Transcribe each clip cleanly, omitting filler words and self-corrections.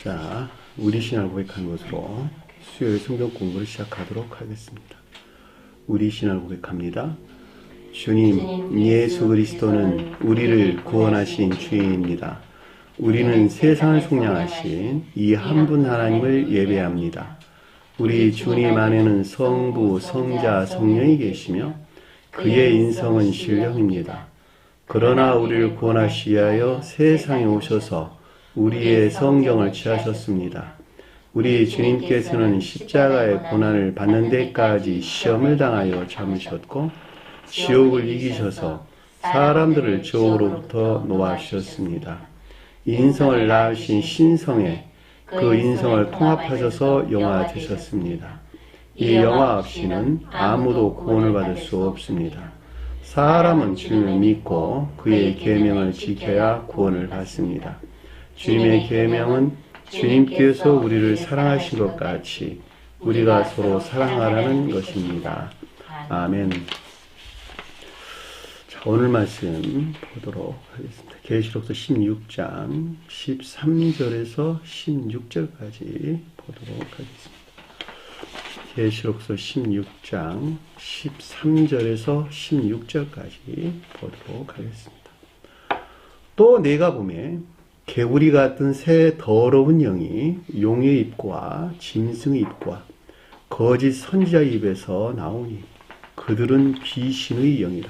자, 우리 신앙을 고백하는 것으로 수요일 성경 공부를 시작하도록 하겠습니다. 우리 신앙을 고백합니다. 주님, 예수 그리스도는 우리를 구원하신 주인입니다. 우리는 세상을 속량하신 이 한 분 하나님을 예배합니다. 우리 주님 안에는 성부, 성자, 성령이 계시며 그의 인성은 신령입니다. 그러나 우리를 구원하시기 위하여 세상에 오셔서 우리의 성경을 취하셨습니다. 우리 주님께서는 십자가의 고난을 받는 데까지 시험을 당하여 참으셨고 지옥을 이기셔서 사람들을 죄로부터 놓아주셨습니다. 인성을 낳으신 신성에 그 인성을 통합하셔서 영화 되셨습니다. 이 영화 없이는 아무도 구원을 받을 수 없습니다. 사람은 주님을 믿고 그의 계명을 지켜야 구원을 받습니다. 주님의 계명은 주님께서 우리를 사랑하신 것 같이 우리가 서로 사랑하라는 것입니다. 아멘. 자, 오늘 말씀 보도록 하겠습니다. 계시록서 16장 13절에서 16절까지 보도록 하겠습니다. 계시록서 16장 13절에서 16절까지 보도록 하겠습니다. 또 내가 보매 개구리 같은 새 더러운 영이 용의 입과 짐승의 입과 거짓 선지자의 입에서 나오니 그들은 귀신의 영이라.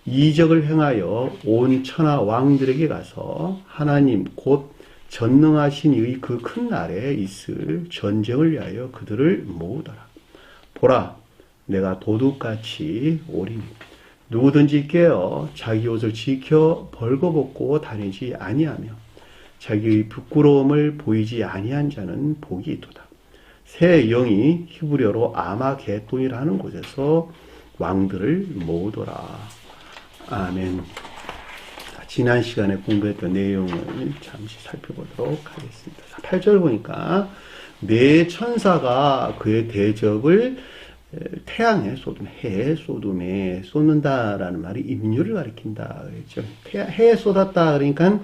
이적을 행하여 온 천하 왕들에게 가서 하나님 곧 전능하신 이의 그 큰 날에 있을 전쟁을 위하여 그들을 모으더라. 보라, 내가 도둑같이 오리니 누구든지 깨어 자기 옷을 지켜 벌거벗고 다니지 아니하며 자기의 부끄러움을 보이지 아니한 자는 복이 있도다. 새 영이 히브리어로 아마겟돈이라는 곳에서 왕들을 모으더라. 아멘. 지난 시간에 공부했던 내용을 잠시 살펴보도록 하겠습니다. 8절 보니까 네 천사가 그의 대접을 태양에 쏟음, 해에 쏟음에 쏟는다라는 말이 임류를 가리킨다 그랬죠. 해에 쏟았다 그러니까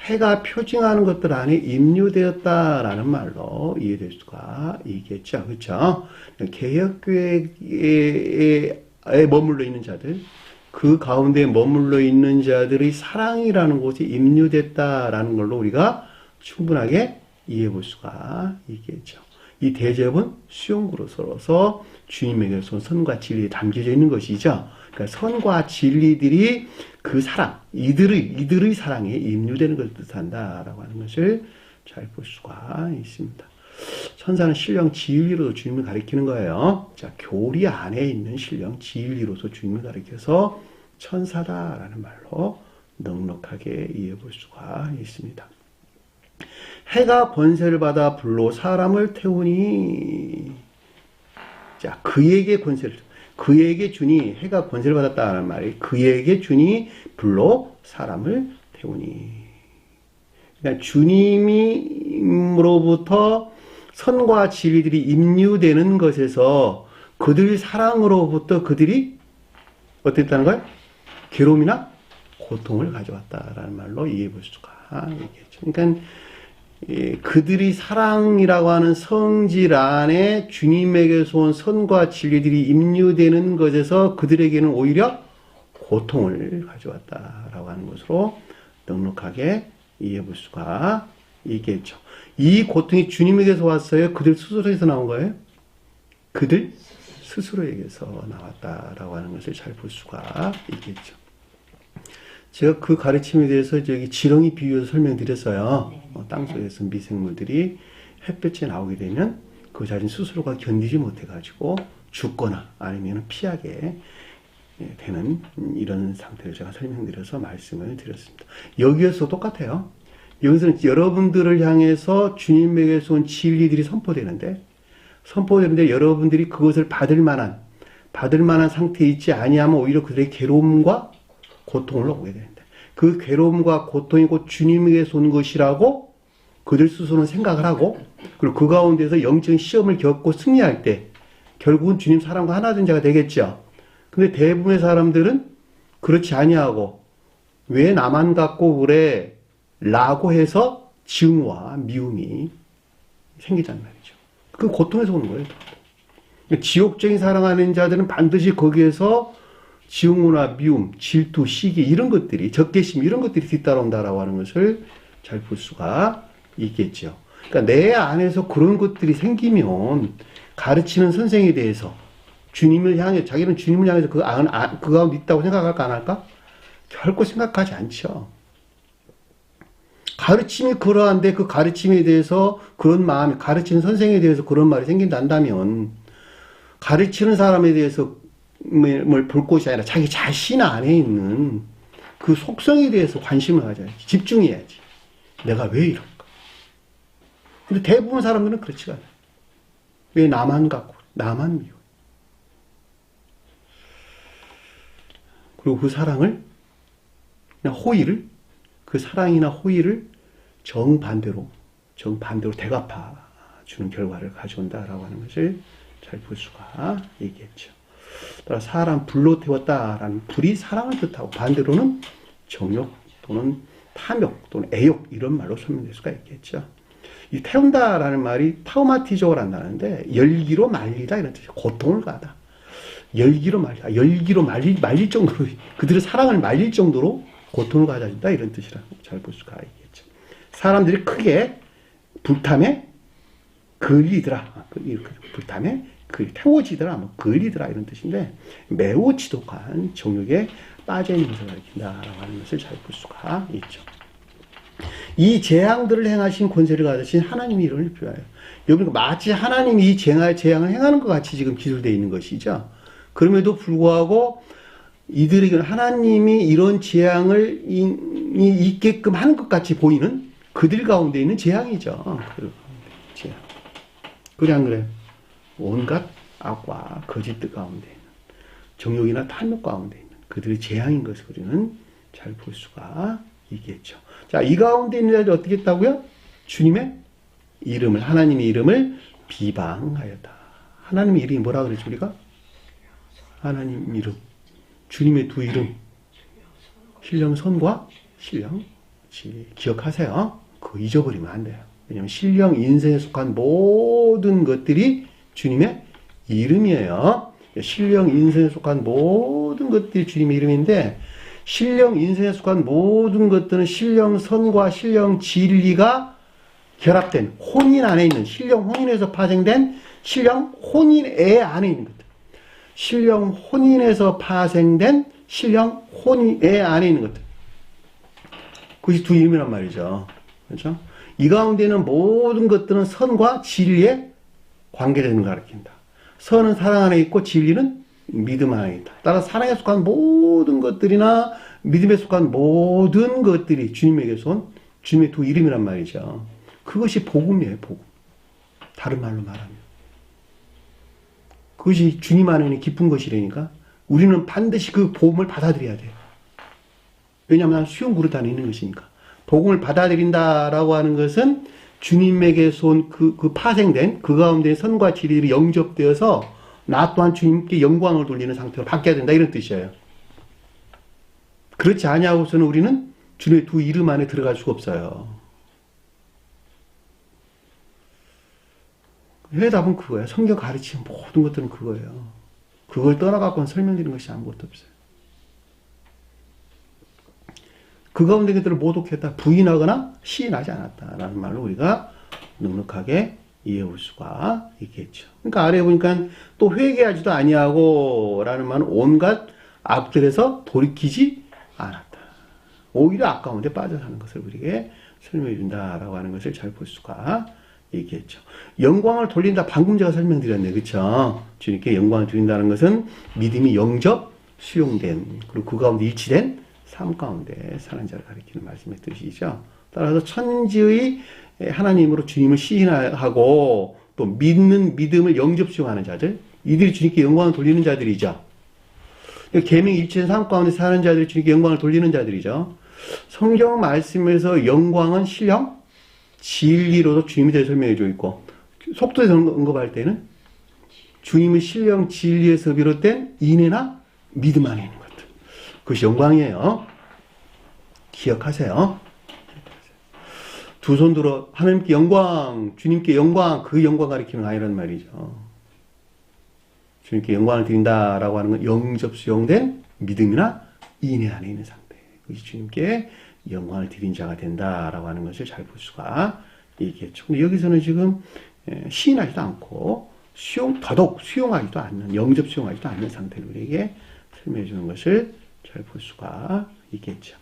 해가 표징하는 것들 안에 임류되었다라는 말로 이해될 수가 있겠죠. 그렇죠? 개혁교회에 머물러 있는 자들, 그 가운데 머물러 있는 자들의 사랑이라는 곳이 임류됐다라는 걸로 우리가 충분하게 이해해 볼 수가 있겠죠. 이 대접은 수용구로서로서 주님에게서 선과 진리에 담겨져 있는 것이죠. 그러니까 선과 진리들이 그 사랑, 이들의 사랑에 임류되는 것을 뜻한다라고 하는 것을 잘 볼 수가 있습니다. 천사는 신령 진리로서 주님을 가리키는 거예요. 자, 교리 안에 있는 신령 진리로서 주님을 가리켜서 천사다라는 말로 넉넉하게 이해해 볼 수가 있습니다. 해가 번세를 받아 불로 사람을 태우니, 자, 그에게 주니, 해가 권세를 받았다는 말이 그에게 주니 불로 사람을 태우니. 그러니까 주님으로부터 선과 진리들이 임류되는 것에서 그들 사랑으로부터 그들이 어땠다는 걸? 괴로움이나 고통을 가져왔다라는 말로 이해해 볼 수가 있겠죠. 그러니까 그들이 사랑이라고 하는 성질 안에 주님에게서 온 선과 진리들이 임류되는 것에서 그들에게는 오히려 고통을 가져왔다라고 하는 것으로 넉넉하게 이해해 볼 수가 있겠죠. 이 고통이 주님에게서 왔어요? 그들 스스로에서 나온 거예요? 그들 스스로에게서 나왔다라고 하는 것을 잘 볼 수가 있겠죠. 제가 그 가르침에 대해서 지렁이 비유해서 설명드렸어요. 땅속에서 미생물들이 햇볕에 나오게 되면 그 자신 스스로가 견디지 못해가지고 죽거나 아니면 피하게 되는 이런 상태를 제가 설명드려서 말씀을 드렸습니다. 여기에서 똑같아요. 여기서는 여러분들을 향해서 주님에게서 온 진리들이 선포되는데 여러분들이 그것을 받을 만한 상태에 있지 아니하면 오히려 그들의 괴로움과 고통을 오게 되는데 그 괴로움과 고통이 곧 주님에게서 온 것이라고 그들 스스로는 생각을 하고 그리고 그 가운데서 영적인 시험을 겪고 승리할 때 결국은 주님 사랑과 하나 된 자가 되겠죠. 근데 대부분의 사람들은 그렇지 아니하고 왜 나만 갖고 그래? 라고 해서 증오와 미움이 생기단 말이죠. 그 고통에서 오는 거예요. 지옥적인 사랑하는 자들은 반드시 거기에서 증오나 미움, 질투, 시기 이런 것들이 적개심 이런 것들이 뒤따라온다라고 하는 것을 잘 볼 수가 있겠죠. 그러니까 내 안에서 그런 것들이 생기면 가르치는 선생에 대해서 주님을 향해 자기는 주님을 향해서 그 가운데 있다고 생각할까 안 할까? 결코 생각하지 않죠. 가르침이 그러한데 그 가르침에 대해서 그런 마음이 가르치는 선생에 대해서 그런 말이 생긴다면 가르치는 사람에 대해서 뭘 볼 것이 아니라 자기 자신 안에 있는 그 속성에 대해서 관심을 가져야지. 집중해야지. 내가 왜 이럴까? 근데 대부분 사람들은 그렇지가 않아요. 왜 나만 갖고, 나만 미워. 그리고 그 사랑을, 그냥 호의를, 그 사랑이나 호의를 정반대로 대갚아 주는 결과를 가져온다라고 하는 것을 잘 볼 수가 있겠죠. 따라 사람 불로 태웠다라는 불이 사랑을 뜻하고 반대로는 정욕 또는 탐욕 또는 애욕 이런 말로 설명될 수가 있겠죠. 이 태운다라는 말이 타우마티족을 한다는데 열기로 말리다 이런 뜻이에요. 고통을 가다. 열기로 말리다. 열기로 말릴 정도로 그들의 사랑을 말릴 정도로 고통을 가져준다 이런 뜻이라고 잘 볼 수가 있겠죠. 사람들이 크게 불탐에 걸리더라. 불탐에 태워지더라, 걸리더라 이런 뜻인데 매우 지독한 정욕에 빠져있는 것을 가리킨다라고 하는 것을 잘 볼 수가 있죠. 이 재앙들을 행하신 권세를 가지신 하나님의 이름을 표해요. 여러분 마치 하나님이 이 재앙을 행하는 것 같이 지금 기술되어 있는 것이죠. 그럼에도 불구하고 이들에게는 하나님이 이런 재앙을 있게끔 하는 것 같이 보이는 그들 가운데 있는 재앙이죠. 재앙. 그래 안 그래요? 온갖 악과 거짓 가운데 있는 정욕이나 탐욕 가운데 있는 그들의 재앙인 것을 우리는 잘 볼 수가 있겠죠. 자, 이 가운데 있는 자들이 어떻게 했다고요? 주님의 이름을, 하나님의 이름을 비방하였다. 하나님의 이름이 뭐라 그랬죠, 우리가? 하나님 이름. 주님의 두 이름. 신령선과 신령지. 기억하세요. 그거 잊어버리면 안 돼요. 왜냐하면 신령 인생에 속한 모든 것들이 주님의 이름이에요. 신령 인생에 속한 모든 것들이 주님의 이름인데 신령 인생에 속한 모든 것들은 신령 선과 신령 진리가 결합된 혼인 안에 있는 신령 혼인에서 파생된 신령 혼인애 안에 있는 것들. 신령 혼인에서 파생된 신령 혼인애 안에 있는 것들. 그것이 두 이름이란 말이죠. 그렇죠? 이 가운데 있는 모든 것들은 선과 진리에 관계되는 걸 가리킨다. 선은 사랑 안에 있고 진리는 믿음 안에 있다. 따라 사랑에 속한 모든 것들이나 믿음에 속한 모든 것들이 주님에게서 온 주님의 두 이름이란 말이죠. 그것이 복음이에요, 복음. 다른 말로 말하면. 그것이 주님 안에는 깊은 것이라니까 우리는 반드시 그 복음을 받아들여야 돼요. 왜냐하면 수용 그릇 안에 있는 것이니까. 복음을 받아들인다라고 하는 것은 주님에게서 온 그 파생된 그 가운데 선과 진리를 영접되어서 나 또한 주님께 영광을 돌리는 상태로 바뀌어야 된다 이런 뜻이에요. 그렇지 아니하고서는 우리는 주님의 두 이름 안에 들어갈 수가 없어요. 해답은 그거예요. 성경 가르치는 모든 것들은 그거예요. 그걸 떠나갖고는 설명드리는 것이 아무것도 없어요. 그 가운데 것들을 모독했다, 부인하거나 시인하지 않았다라는 말로 우리가 넉넉하게 이해해 볼 수가 있겠죠. 그러니까 아래에 보니까 또 회개하지도 아니하고 라는 말은 온갖 악들에서 돌이키지 않았다. 오히려 아까운데 빠져 사는 것을 우리에게 설명해 준다라고 하는 것을 잘 볼 수가 있겠죠. 영광을 돌린다. 방금 제가 설명드렸네요. 그렇죠? 주님께 영광을 드린다는 것은 믿음이 영접, 수용된 그리고 그 가운데 일치된 삶 가운데 사는 자를 가리키는 말씀의 뜻이죠. 따라서 천지의 하나님으로 주님을 시인하고 또 믿는 믿음을 영접 수용하는 자들, 이들이 주님께 영광을 돌리는 자들이죠. 계명 일치된 삶 가운데 사는 자들이 주님께 영광을 돌리는 자들이죠. 성경 말씀에서 영광은 신령, 진리로도 주님에 대해 설명해 주고 있고 속도에서 언급할 때는 주님의 신령, 진리에서 비롯된 인애나 믿음 안에 있는 것들. 그것이 영광이에요. 기억하세요. 두 손 들어 하나님께 영광, 주님께 영광, 그 영광 가리키는 아니란 말이죠. 주님께 영광을 드린다라고 하는 건 영접수용된 믿음이나 인내 안에 있는 상태. 그것이 주님께 영광을 드린 자가 된다라고 하는 것을 잘 볼 수가 있겠죠. 근데 여기서는 지금 시인하지도 않고 더더욱 수용하지도 않는, 영접 수용하지도 않는 상태를 우리에게 설명해 주는 것을 잘 볼 수가 있겠죠.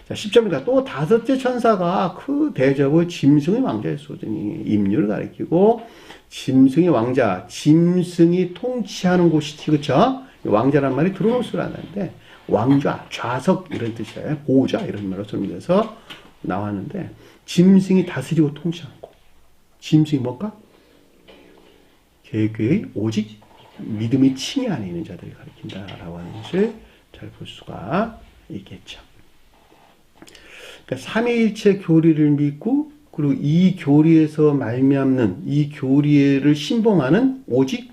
자, 10절입니다. 또 다섯째 천사가 그 대접의 짐승의 왕자의 쏘더니 임류를 가리키고 짐승의 왕자, 짐승이 통치하는 곳이지, 그쵸? 왕자란 말이 드로노스를 하는데 왕좌, 좌석 이런 뜻이에요. 보호자 이런 말로 설명해서 나왔는데 짐승이 다스리고 통치하는 곳. 짐승이 뭘까? 계획의 오직 믿음의 칭의 안에 있는 자들을 가리킨다라고 하는 것을 잘 볼 수가 있겠죠. 그러니까 삼위일체 교리를 믿고 그리고 이 교리에서 말미암는 이 교리를 신봉하는 오직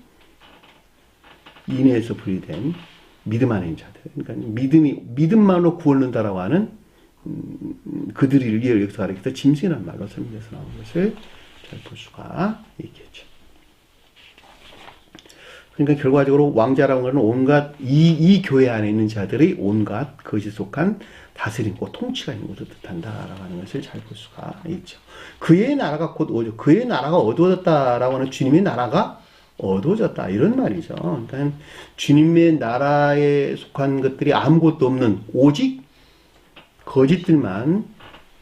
인내에서 분리된 믿음 안에 있는 자들. 그러니까 믿음만으로 구원된다라고 하는 그들을 여기서 가리켜서 짐승이라는 말로 설명해서 나온 것을 잘 볼 수가 있겠죠. 그러니까 결과적으로 왕자라는 것은 온갖 이 교회 안에 있는 자들의 온갖 그것이 속한 다스림과 통치가 있는 것을 뜻한다라고 하는 것을 잘 볼 수가 있죠. 그의 나라가 곧 오죠. 그의 나라가 어두워졌다라고 하는 주님의 나라가 어두워졌다 이런 말이죠. 그러니까 주님의 나라에 속한 것들이 아무것도 없는 오직 거짓들만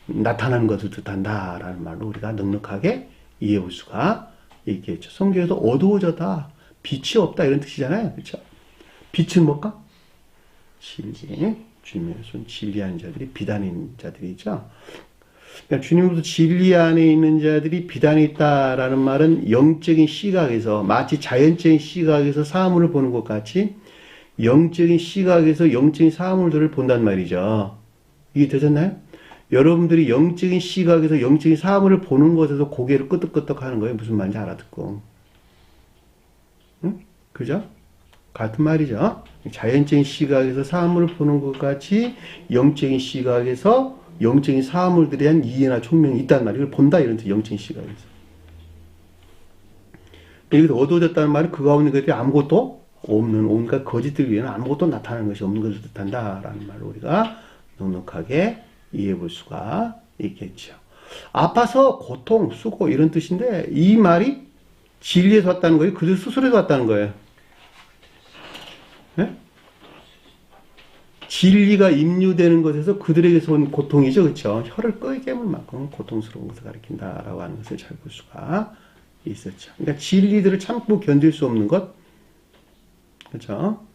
나타나는 것을 뜻한다라는 말로 우리가 넉넉하게 이해해 볼 수가 있겠죠. 성경에서 어두워졌다, 빛이 없다 이런 뜻이잖아요. 그렇죠? 빛은 뭘까? 진리. 주님의 손 진리하는 자들이 비단인 자들이죠. 그러니까 주님으로부터 진리 안에 있는 자들이 비단에 있다라는 말은 영적인 시각에서 마치 자연적인 시각에서 사물을 보는 것 같이 영적인 시각에서 영적인 사물들을 본단 말이죠. 이게 되셨나요? 여러분들이 영적인 시각에서 영적인 사물을 보는 것에서 고개를 끄덕끄덕 하는 거예요. 무슨 말인지 알아듣고. 응? 그죠? 같은 말이죠. 자연적인 시각에서 사물을 보는 것 같이 영적인 시각에서 영적인 사물들에 대한 이해나 총명이 있단 말이에요. 본다 이런 뜻, 영적인 시각에서. 여기서 어두워졌다는 말은 그 가운데 것들이 아무것도 없는 온갖 거짓들 위에는 아무것도 나타나는 것이 없는 것을 뜻한다라는 말로 우리가 넉넉하게 이해해 볼 수가 있겠죠. 아파서 고통, 수고 이런 뜻인데 이 말이 진리에서 왔다는 거예요? 그들 스스로에서 왔다는 거예요? 네? 진리가 임류되는 것에서 그들에게서 온 고통이죠. 그렇죠? 혀를 깨물 만큼 고통스러운 것을 가리킨다라고 하는 것을 잘 볼 수가 있었죠. 그러니까 진리들을 참고 견딜 수 없는 것. 그렇죠?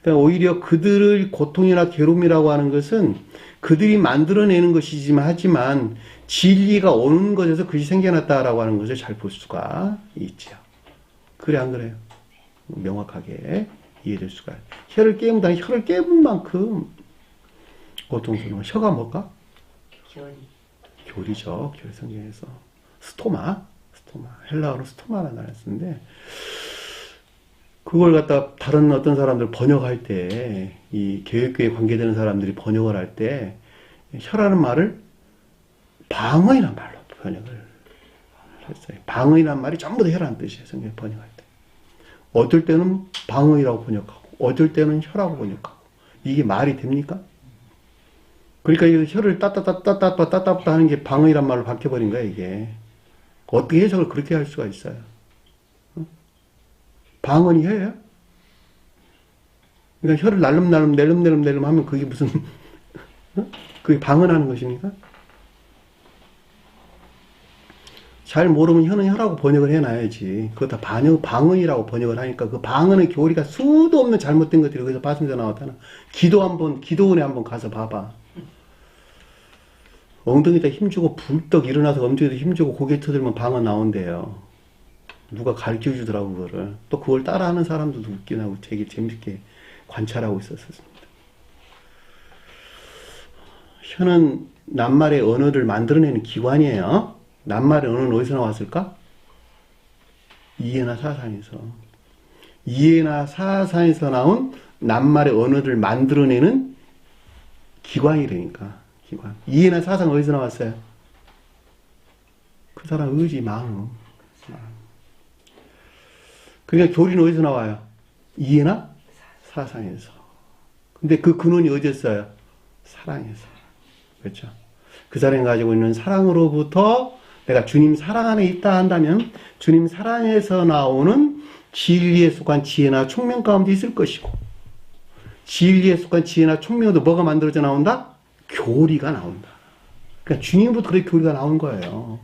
그러니까 오히려 그들을 고통이나 괴로움이라고 하는 것은 그들이 만들어내는 것이지만 하지만 진리가 오는 것에서 그것이 생겨났다라고 하는 것을 잘 볼 수가 있죠. 그래 안 그래요? 명확하게 이해될 수가 있어요. 혀를 깨문다니 혀를 깨문 만큼 고통스러운 혀가 뭘까? 교리죠. 교리 성경에서 스토마 헬라어로 스토마라는 단어를 쓰는데 그걸 갖다 다른 어떤 사람들 번역할 때 이 개혁교에 관계되는 사람들이 번역을 할 때 혀라는 말을 방언이라는 말로 번역을 했어요. 방언이라는 말이 전부 다 혀라는 뜻이에요. 성경에 번역할 때. 어떨 때는 방언이라고 번역하고 어떨 때는 혀라고 번역하고 이게 말이 됩니까? 그러니까 이 혀를 따따따따따따따따 하는 게 방언이란 말로 바뀌어버린 거야 이게. 어떻게 해석을 그렇게 할 수가 있어요? 방언이 혀예요? 그러니까 혀를 날름날름 하면 그게 무슨 그게 방언하는 것입니까? 잘 모르면 혀는 혀라고 번역을 해놔야지. 그거 다 방언이라고 번역을 하니까 그 방언의 교리가 수도 없는 잘못된 것들이 거기서 말씀에서 나왔잖아. 기도원에 한번 가서 봐봐. 엉덩이에다 힘주고 불떡 일어나서 엉덩이에다 힘주고 고개 터들면 방언 나온대요. 누가 가르쳐 주더라고 그거를. 또 그걸 따라하는 사람들도 웃긴 하고 되게 재밌게 관찰하고 있었습니다. 혀는 낱말의 언어를 만들어내는 기관이에요. 낱말의 언어는 어디서 나왔을까? 이해나 사상에서. 이해나 사상에서 나온 낱말의 언어를 만들어내는 기관이라니까. 기관. 이해나 사상 어디서 나왔어요? 그 사람 의지, 마음. 그러니까 교리는 어디서 나와요? 이해나 사상에서. 근데 그 근원이 어디였어요? 사랑에서. 그렇죠? 그 사람이 가지고 있는 사랑으로부터 내가 주님 사랑 안에 있다 한다면 주님 사랑에서 나오는 진리에 속한 지혜나 총명 가운데 있을 것이고, 진리에 속한 지혜나 총명도 뭐가 만들어져 나온다? 교리가 나온다. 그러니까 주님부터 그렇게 교리가 나온 거예요.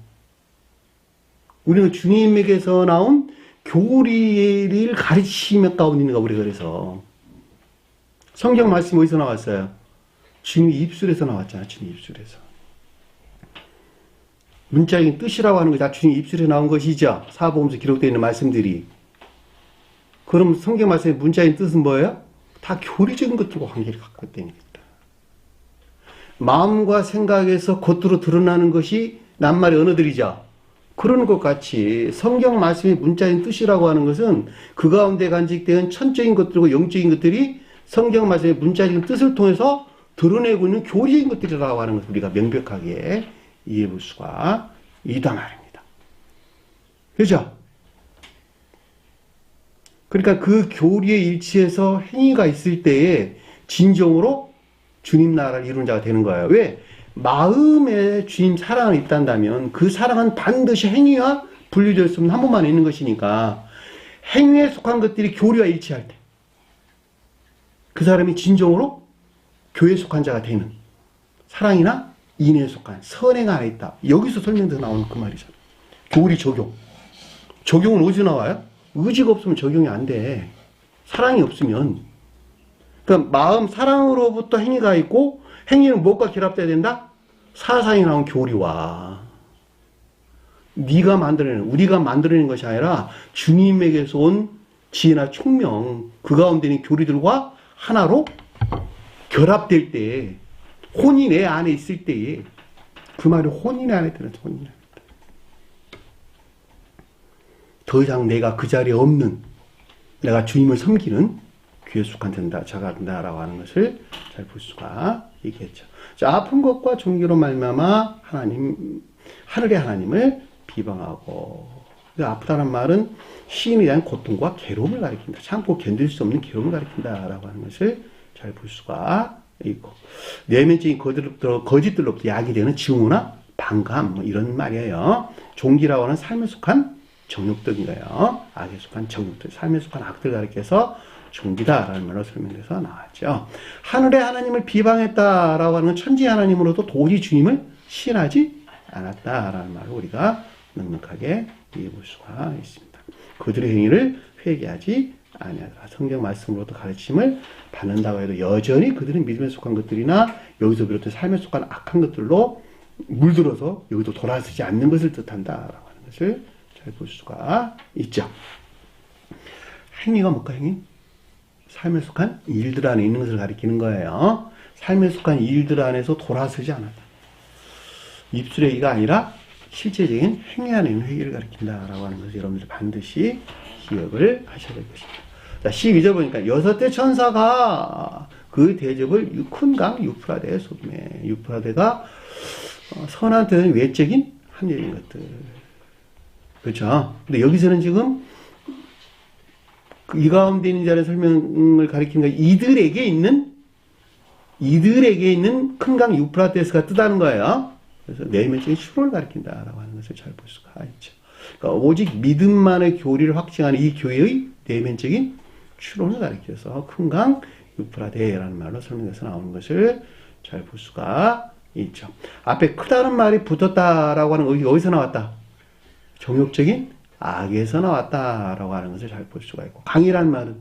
우리는 주님에게서 나온 교리를 가르치며 가운데 있는 거, 우리가. 그래서 성경 말씀 어디서 나왔어요? 주님 입술에서 나왔잖아. 주님 입술에서. 문자적인 뜻이라고 하는 게 다 주님 입술에서 나온 것이죠. 사복음서 기록되어 있는 말씀들이. 그럼 성경 말씀의 문자적인 뜻은 뭐예요? 다 교리적인 것들과 관계를 갖고 있다는 겁니다. 마음과 생각에서 겉으로 드러나는 것이 낱말의 언어들이죠. 그런 것 같이 성경 말씀의 문자인 뜻이라고 하는 것은 그 가운데 간직된 천적인 것들과 영적인 것들이 성경 말씀의 문자적인 뜻을 통해서 드러내고 있는 교리적인 것들이라고 하는 것을 우리가 명백하게 이해해 볼 수가 있단 말입니다. 그렇죠? 그러니까 그 교리의 일치에서 행위가 있을 때에 진정으로 주님 나라를 이루는 자가 되는 거예요. 왜? 마음에 주님 사랑이 있단다면 그 사랑은 반드시 행위와 분리될 수 없는 한 번만 있는 것이니까, 행위에 속한 것들이 교리와 일치할 때 그 사람이 진정으로 교회에 속한 자가 되는, 사랑이나 인애에 속한 선행 안에 있다. 여기서 설명돼서 나오는 그 말이잖아요. 교리 적용. 적용은 어디서 나와요? 의지가 없으면 적용이 안 돼. 사랑이 없으면. 그러니까 마음 사랑으로부터 행위가 있고, 행위는 무엇과 결합돼야 된다? 사상이 나온 교리와. 네가 만들어내는, 우리가 만들어내는 것이 아니라 주님에게서 온 지혜나 총명, 그 가운데 있는 교리들과 하나로 결합될 때, 혼이 내 안에 있을 때에, 그 말이 혼이 내 안에 드는 혼이 내 안에. 더 이상 내가 그 자리에 없는, 내가 주님을 섬기는 귀에 속한 자가 된다라고 하는 것을 잘 볼 수가 있겠죠. 자, 아픈 것과 종교로 말미암아 하나님, 하늘의 하나님을 비방하고, 아프다는 말은 시인에 대한 고통과 괴로움을 가리킨다. 참고 견딜 수 없는 괴로움을 가리킨다라고 하는 것을 잘 볼 수가 있고, 내면적인 거짓들로부터 야기되는 증오나 반감, 뭐 이런 말이에요. 종기라고 하는 삶에 속한 정욕들인 거예요. 악에 속한 정욕들, 삶에 속한 악들 가리켜서 종기다라는 말로 설명돼서 나왔죠. 하늘의 하나님을 비방했다라고 하는 천지 하나님으로도 도저히 주님을 신하지 않았다라는 말을 우리가 넉넉하게 이해해 볼 수가 있습니다. 그들의 행위를 회개하지 아니하더라. 성경 말씀으로도 가르침을 받는다고 해도 여전히 그들은 믿음에 속한 것들이나 여기서 비롯된 삶에 속한 악한 것들로 물들어서 여기도 돌아서지 않는 것을 뜻한다라고 하는 것을 잘 볼 수가 있죠. 행위가 뭘까? 행위? 삶에 속한 일들 안에 있는 것을 가리키는 거예요. 삶에 속한 일들 안에서 돌아서지 않았다. 입술의 의가 아니라 실제적인 행위 안에 있는 회개를 가리킨다라고 하는 것을 여러분들이 반드시 기억을 하셔야 될 것입니다. 자, 12절 보니까 6대 천사가 그 대접을 큰 강 유프라데에 쏟네. 유프라데가 선한 뜻은 외적인 합리적인 것들. 그렇죠? 근데 여기서는 지금 이 가운데 있는 자의 설명을 가리키는 거, 이들에게 있는 큰 강 유프라데스가 뜨다는 거예요. 그래서 내면적인 추론을 가리킨다라고 하는 것을 잘 볼 수가 있죠. 그러니까 오직 믿음만의 교리를 확증하는 이 교회의 내면적인 추론을 가리켜서 큰 강 유프라데라는 말로 설명해서 나오는 것을 잘 볼 수가 있죠. 앞에 크다는 말이 붙었다라고 하는 거 어디서 나왔다? 정욕적인 악에서 나왔다라고 하는 것을 잘 볼 수가 있고, 강이란 말은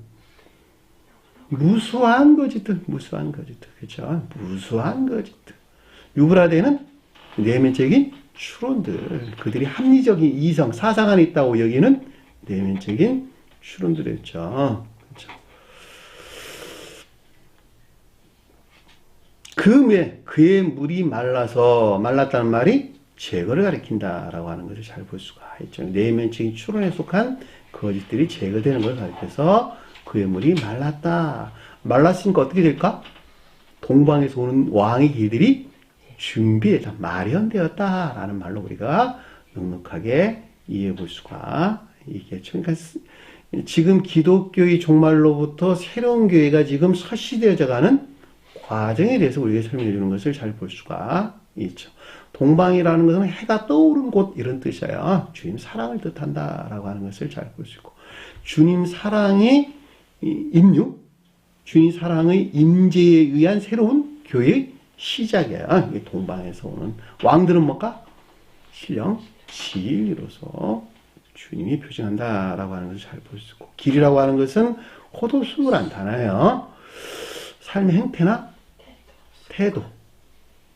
무수한 거짓들, 그렇죠? 무수한 거짓들. 유브라데는 내면적인 추론들, 그들이 합리적인 이성, 사상 안에 있다고 여기는 내면적인 추론들이었죠. 그렇죠? 그 외에 그의 물이 말랐다는 말이 제거를 가리킨다라고 하는 것을 잘 볼 수가 있죠. 내면적인 추론에 속한 거짓들이 제거되는 것을 가리켜서 그의 물이 말랐다. 말랐으니까 어떻게 될까? 동방에서 오는 왕의 길들이 준비되다, 마련되었다라는 말로 우리가 넉넉하게 이해해 볼 수가 있겠죠. 그러니까 지금 기독교의 종말로부터 새로운 교회가 지금 설치되어져 가는 과정에 대해서 우리에게 설명해 주는 것을 잘 볼 수가 있죠. 동방이라는 것은 해가 떠오르는 곳 이런 뜻이에요. 주님 사랑을 뜻한다라고 하는 것을 잘 볼 수 있고, 주님 사랑의 임류, 주님 사랑의 임재에 의한 새로운 교회의 시작이에요. 동방에서 오는 왕들은 뭘까? 신령 진리로서 주님이 표징한다라고 하는 것을 잘 볼 수 있고, 길이라고 하는 것은 호도수란 단어예요. 삶의 행태나 태도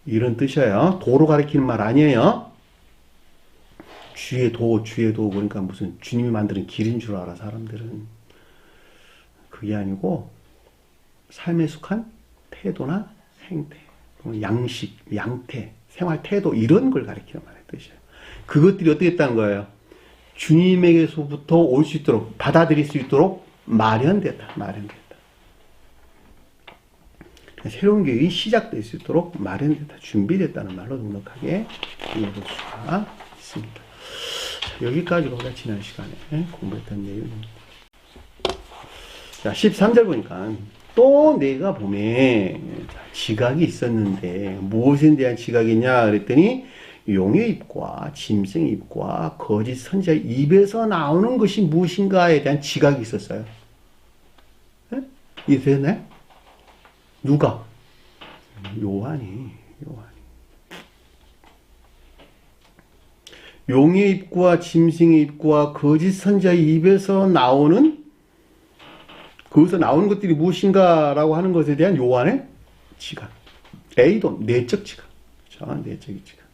이런 뜻이에요. 도로 가리키는 말 아니에요. 주의 도 그러니까 무슨 주님이 만드는 길인 줄 알아 사람들은. 그게 아니고 삶에 속한 태도나 행태, 양식, 양태, 생활 태도 이런 걸 가리키는 말의 뜻이에요. 그것들이 어떻게 했다는 거예요? 주님에게서부터 올 수 있도록, 받아들일 수 있도록 마련됐다. 새로운 교육이 시작될 수 있도록 마련됐다, 준비됐다는 말로 넉넉하게 이해볼 수가 있습니다. 자, 여기까지가 우리가 지난 시간에 공부했던 내용입니다. 자, 13절 보니까 또 내가 봄에 지각이 있었는데 무엇에 대한 지각이냐 그랬더니 용의 입과 짐승의 입과 거짓 선지자의 입에서 나오는 것이 무엇인가에 대한 지각이 있었어요. 이해되나요? 누가? 요한이. 용의 입과 짐승의 입과 거짓 선지자의 입에서 나오는, 거기서 나오는 것들이 무엇인가라고 하는 것에 대한 요한의 지각. 에이돈, 내적 지각. 그렇죠? 내적인 지각.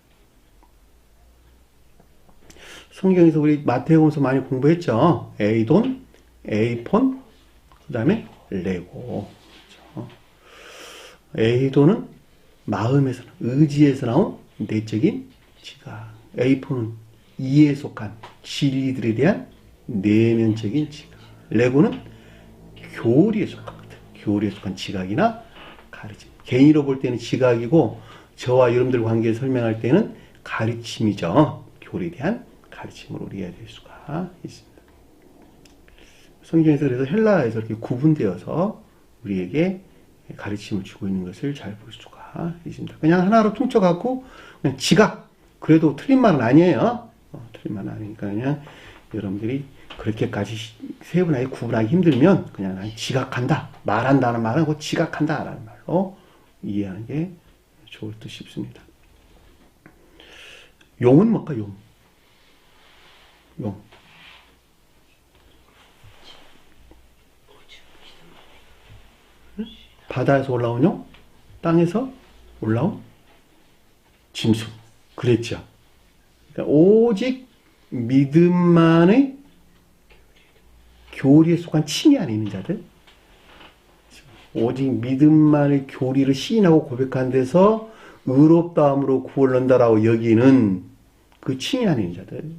성경에서 우리 마태복음서 많이 공부했죠. 에이돈, 에이폰, 그 다음에 레고. 에이도는 마음에서, 의지에서 나온 내적인 지각. 에이폰은 이에 속한 진리들에 대한 내면적인 지각. 레고는 교리에 속한 지각이나 가르침. 개인으로 볼 때는 지각이고, 저와 여러분들 관계에 설명할 때는 가르침이죠. 교리에 대한 가르침으로 이해할 수가 있습니다. 성경에서 그래서 헬라에서 이렇게 구분되어서 우리에게 가르침을 주고 있는 것을 잘 볼 수가 있습니다. 그냥 하나로 퉁쳐갖고 그냥 지각, 그래도 틀린 말은 아니에요. 틀린 말은 아니니까 그냥 여러분들이 그렇게까지 세분하게 구분하기 힘들면 그냥 지각한다, 말한다는 말은 곧 지각한다라는 말로 이해하는 게 좋을 듯 싶습니다. 용은 뭘까? 용. 바다에서 올라온 용? 땅에서 올라온 짐승. 그랬죠. 그러니까 오직 믿음만의 교리에 속한 칭의 안에 있는 자들. 오직 믿음만의 교리를 시인하고 고백한 데서 의롭다함으로 구원을 얻는다라고 여기는 그 칭의 안에 있는 자들.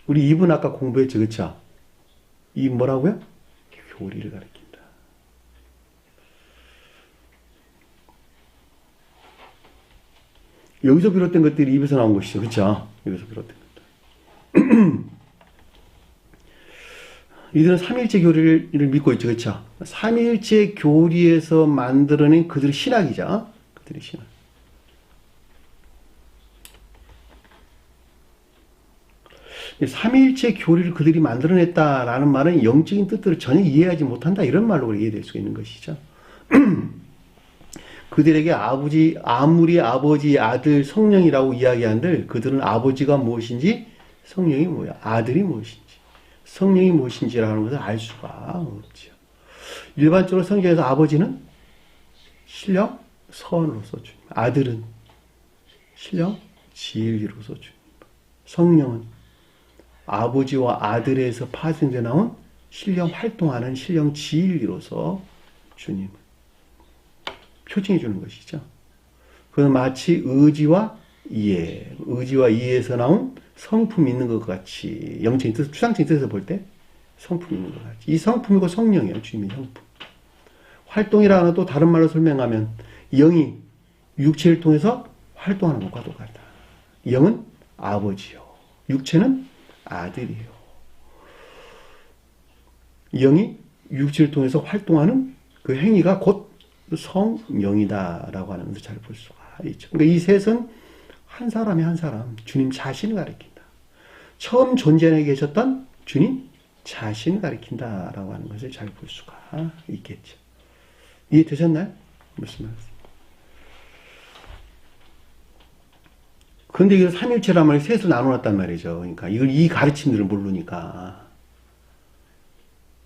우리 입은 아까 공부했죠. 그렇죠? 입 뭐라고요? 교리를 가리킨다. 여기서 비롯된 것들이 입에서 나온 것이죠. 그렇죠? 여기서 비롯된 것들. 이들은 삼일체 교리를 믿고 있죠. 그렇죠? 삼일체 교리에서 만들어낸 그들의 신학이죠. 그들의 신학. 삼일체 교리를 그들이 만들어냈다라는 말은 영적인 뜻들을 전혀 이해하지 못한다, 이런 말로 이해될 수 있는 것이죠. 그들에게 아무리 아버지, 아들, 성령이라고 이야기한들 그들은 아버지가 무엇인지, 성령이 뭐야, 아들이 무엇인지, 성령이 무엇인지라는 것을 알 수가 없죠. 일반적으로 성경에서 아버지는 신령 선으로서 주님, 아들은 신령 진리로서 주님, 성령은 아버지와 아들에서 파생돼 나온 신령 활동하는 신령 진리로서 주님을 표징해 주는 것이죠. 그건 마치 의지와 이해에서 나온 성품이 있는 것 같이, 영적인 뜻, 추상적인 뜻에서 볼 때 성품이 있는 것 같이. 이 성품이고 성령이에요. 주님의 성품. 활동이라는 또 다른 말로 설명하면 영이 육체를 통해서 활동하는 것과 똑같다. 영은 아버지요. 육체는 아들이에요. 영이 육체를 통해서 활동하는 그 행위가 곧 성령이다라고 하는 것을 잘 볼 수가 있죠. 그러니까 이 셋은 한 사람이 한 사람, 주님 자신을 가리킨다. 처음 존재해 계셨던 주님 자신을 가리킨다라고 하는 것을 잘 볼 수가 있겠죠. 이해되셨나요? 무슨 말씀? 그런데 이걸 삼일체란 말이 셋으로 나눠놨단 말이죠. 그러니까 이 가르침들을 모르니까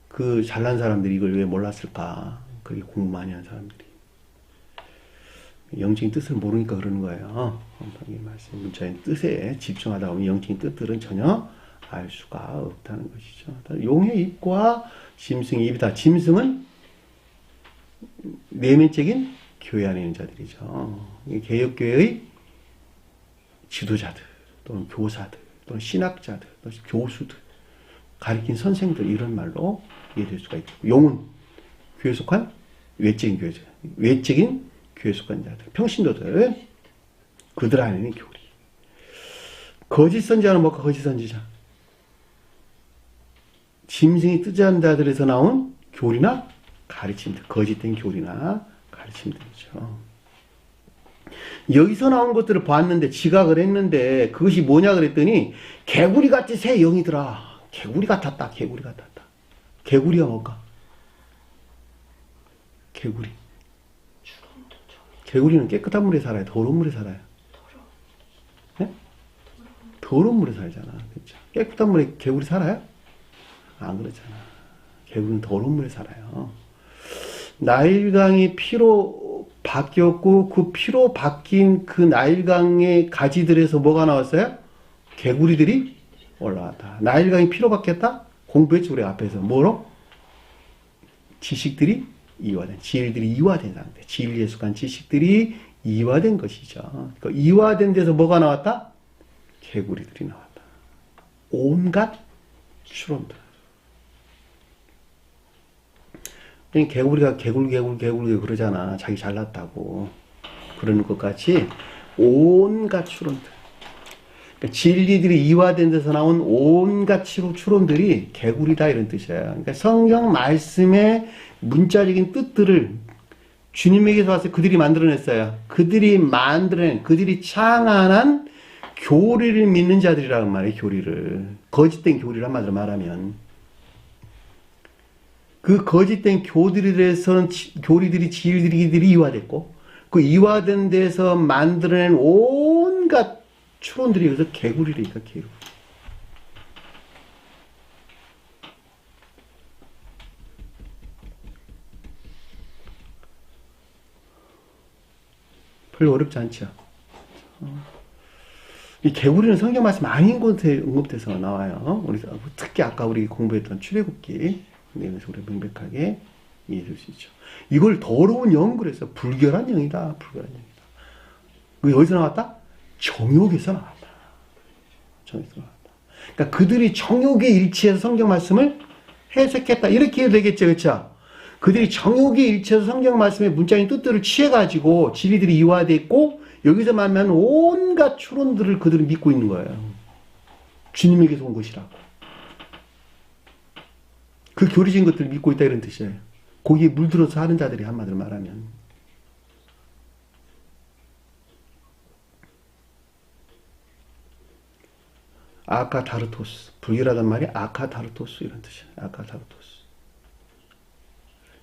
그 잘난 사람들이 이걸 왜 몰랐을까? 그게 공부 많이 한 사람들이 영적인 뜻을 모르니까 그러는 거예요. 이 말씀 문자의 뜻에 집중하다 보면 영적인 뜻들은 전혀 알 수가 없다는 것이죠. 용의 입과 짐승의 입이다. 짐승은 내면적인 교회 안에 있는 자들이죠. 개혁교회의 지도자들 또는 교사들 또는 신학자들 또는 교수들 가르친 선생들 이런 말로 이해될 수가 있고, 용은 교회에 속한 외적인 교회자, 외적인 교회에 속한 자들, 평신도들, 그들 안에는 교리. 거짓 선지자는 뭘까? 거짓 선지자. 짐승이 뜨자는 자들에서 나온 교리나 가르침들, 거짓된 교리나 가르침들이죠. 여기서 나온 것들을 봤는데 지각을 했는데 그것이 뭐냐 그랬더니 개구리같이 새 영이더라. 개구리 같았다. 개구리 같았다. 개구리가 뭘까? 개구리. 개구리는 깨끗한 물에 살아요? 더러운 물에 살아요? 네? 더러운 물에 살잖아. 그렇죠? 깨끗한 물에 개구리 살아요? 안 그렇잖아. 개구리는 더러운 물에 살아요. 나일강이 피로 바뀌었고 그 피로 바뀐 그 나일강의 가지들에서 뭐가 나왔어요? 개구리들이 올라왔다. 나일강이 피로 바뀌었다? 공부했죠, 우리 앞에서. 뭐로? 지식들이 이화된, 진리들이 이화된 상태. 진리에 속한 지식들이 이화된 것이죠. 그 이화된 데서 뭐가 나왔다? 개구리들이 나왔다. 온갖 추론들. 개구리가 개굴 그러잖아. 자기 잘났다고. 그러는 것 같이 온갖 추론들. 그러니까 진리들이 이화된 데서 나온 온갖 추론들이 개구리다 이런 뜻이에요. 그러니까 성경 말씀의 문자적인 뜻들을 주님에게서 와서 그들이 만들어냈어요. 그들이 만들어낸, 그들이 창안한 교리를 믿는 자들이라는 말이에요. 교리를. 거짓된 교리를 한마디로 말하면. 그 거짓된 교리들에서는 교리들이 진리들이 이화됐고 그 이화된 데서 만들어낸 온갖 추론들이 여기서 개구리니까 개구리. 별로 어렵지 않죠. 이 개구리는 성경 말씀 아닌 곳에 언급돼서 나와요. 우리 특히 아까 우리 공부했던 출애굽기 내용에서 우리 명백하게 이해될 수 있죠. 이걸 더러운 영 그래서 불결한 영이다. 불결한 영이다. 그 어디서 나왔다? 정욕에서 나왔다. 정욕에서 나왔다. 그러니까 그들이 정욕에 일치해서 성경 말씀을 해석했다. 이렇게 해도 되겠죠. 그렇죠? 그들이 정욕에 일치해서 성경 말씀의 문자인 뜻들을 취해가지고 진리들이 이화됐고 여기서 만난 온갖 추론들을 그들은 믿고 있는 거예요. 주님에게서 온 것이라고. 그 교리적인 것들을 믿고 있다 이런 뜻이에요. 거기에 물들어서 하는 자들이 한마디로 말하면. 아카타르토스. 불결하단 말이 아카타르토스 이런 뜻이에요. 아카타르토스.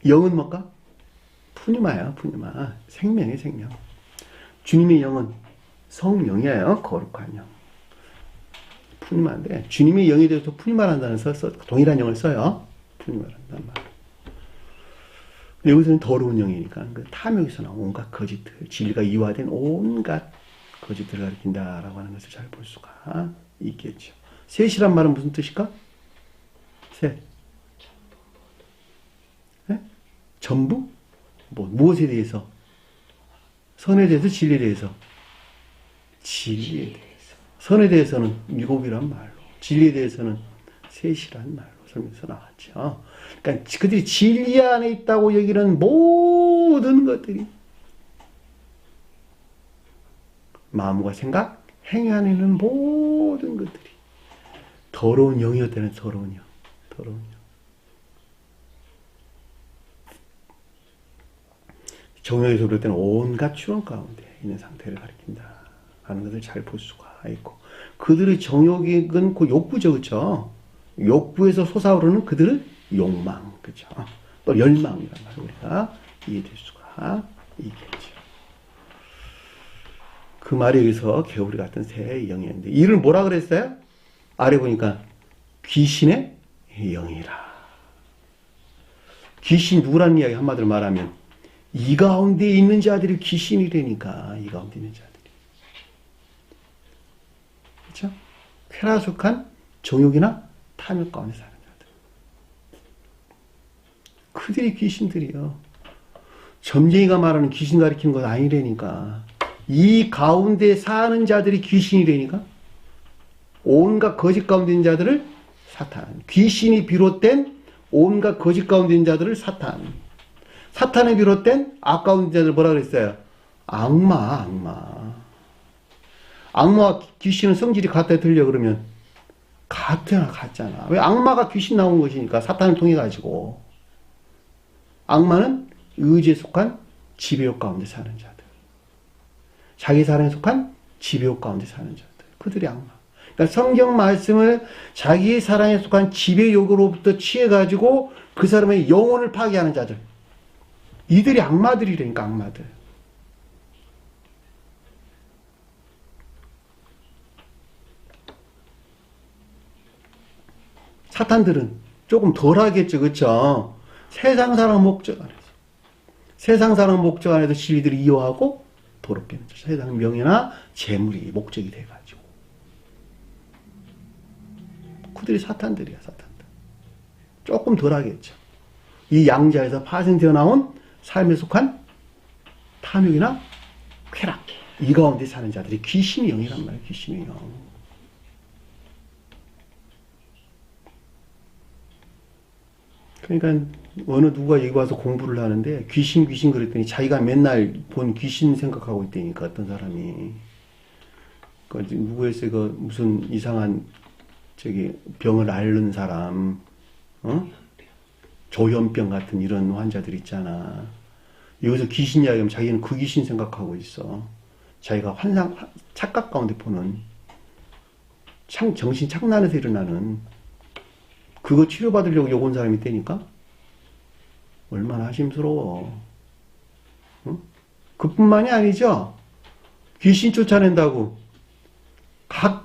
영은 뭘까? 푸니마야, 푸니마. 생명이에요, 생명. 주님의 영은 성령이에요. 거룩한 영. 푸니마인데 주님의 영에 대해서 푸니마라는 단어를 써 동일한 영을 써요. 푸니마라는 말. 여기서는 더러운 영이니까 그 탐욕에서 나온 온갖 거짓들, 진리가 이화된 온갖 거짓들을 가리킨다라고 하는 것을 잘 볼 수가 있겠죠. 셋이란 말은 무슨 뜻일까? 셋. 네? 전부? 무엇에 대해서? 선에 대해서, 진리에 대해서? 진리에 대해서. 선에 대해서는 일곱이란 말로, 진리에 대해서는 셋이란 말로 설명서 나왔죠. 그러니까 그들이 진리 안에 있다고 여기는 모든 것들이 마음과 생각, 행위 안에 있는 모든 것들이 더러운 영이었다는 더러운 영. 더러운 영. 정욕에서 그럴 때는 온갖 추론 가운데 있는 상태를 가리킨다 하는 것을 잘 볼 수가 있고, 그들의 정욕은 그 욕구죠, 그렇죠? 욕구에서 솟아오르는 그들의 욕망, 그렇죠? 또 열망이란 말을 우리가 이해될 수가 있겠죠. 그 말에 의해서 개구리 같은 새 영이었는데, 이를 뭐라 그랬어요? 아래 보니까 귀신의 영이라. 귀신 누구라는 이야기 한마디로 말하면 이 가운데 있는 자들이 귀신이라니까. 이 가운데 있는 자들이, 그렇죠? 쾌락속한 정욕이나 탐욕 가운데 사는 자들, 그들이 귀신들이요. 점쟁이가 말하는 귀신 가리키는 건 아니라니까. 이 가운데 사는 자들이 귀신이라니까. 온갖 거짓 가운데 있는 자들을 사탄, 귀신이 비롯된 온갖 거짓 가운데 있는 자들을 사탄, 사탄에 비롯된 악 가운데 있는 자들 뭐라 그랬어요? 악마. 악마와 귀신은 성질이 같다 들려 그러면 같잖아. 왜? 악마가 귀신 나온 것이니까. 사탄을 통해 가지고. 악마는 의지에 속한 지배욕 가운데 사는 자들, 자기 사랑에 속한 지배욕 가운데 사는 자들, 그들이 악마. 그러니까 성경 말씀을 자기의 사랑에 속한 지배욕으로부터 취해가지고 그 사람의 영혼을 파괴하는 자들, 이들이 악마들이라니까. 악마들. 사탄들은 조금 덜하겠죠, 그렇죠? 세상 사랑 목적 안에서, 세상 사랑 목적 안에서 진리들을 이용하고 더럽게 하는 거죠. 세상 명예나 재물이 목적이 돼가지고. 그들이 사탄들이야, 사탄들. 조금 덜하겠죠. 이 양자에서 파생되어 나온 삶에 속한 탐욕이나 쾌락, 이 가운데 사는 자들이 귀신의 영이란 말이에요. 귀신의 영. 그러니까 어느 누가 여기 와서 공부를 하는데 귀신 그랬더니 자기가 맨날 본 귀신 생각하고 있다니까. 어떤 사람이 누구였어요? 그 무슨 이상한 병을 앓는 사람, 조현병 같은 이런 환자들 있잖아. 여기서 귀신 이야기하면 자기는 그 귀신 생각하고 있어. 자기가 착각 가운데 보는, 정신 착란에서 일어나는, 그거 치료받으려고 여기 온 사람이 있다니까? 얼마나 하심스러워. 응? 그뿐만이 아니죠. 귀신 쫓아낸다고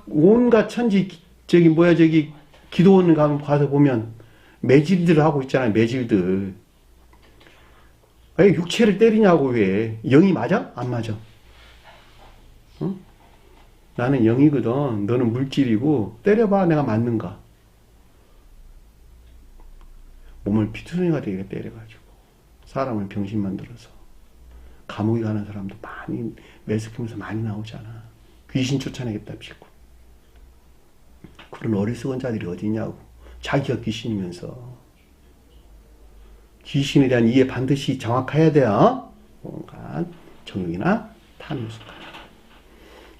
온갖 천지 기도원 가서 보면 매질들 하고 있잖아요. 매질들. 왜 육체를 때리냐고. 왜? 영이 맞아? 안 맞아? 응? 나는 영이거든. 너는 물질이고 때려봐. 내가 맞는가? 몸을 피투성이가 되게 때려가지고 사람을 병신 만들어서 감옥에 가는 사람도 많이, 매스컴에서 많이 나오잖아. 귀신 쫓아내겠다 싶고. 그런 어리석은 자들이 어디냐고. 자기가 귀신이면서. 귀신에 대한 이해 반드시 정확해야 돼요. 뭔가 정욕이나 탐욕,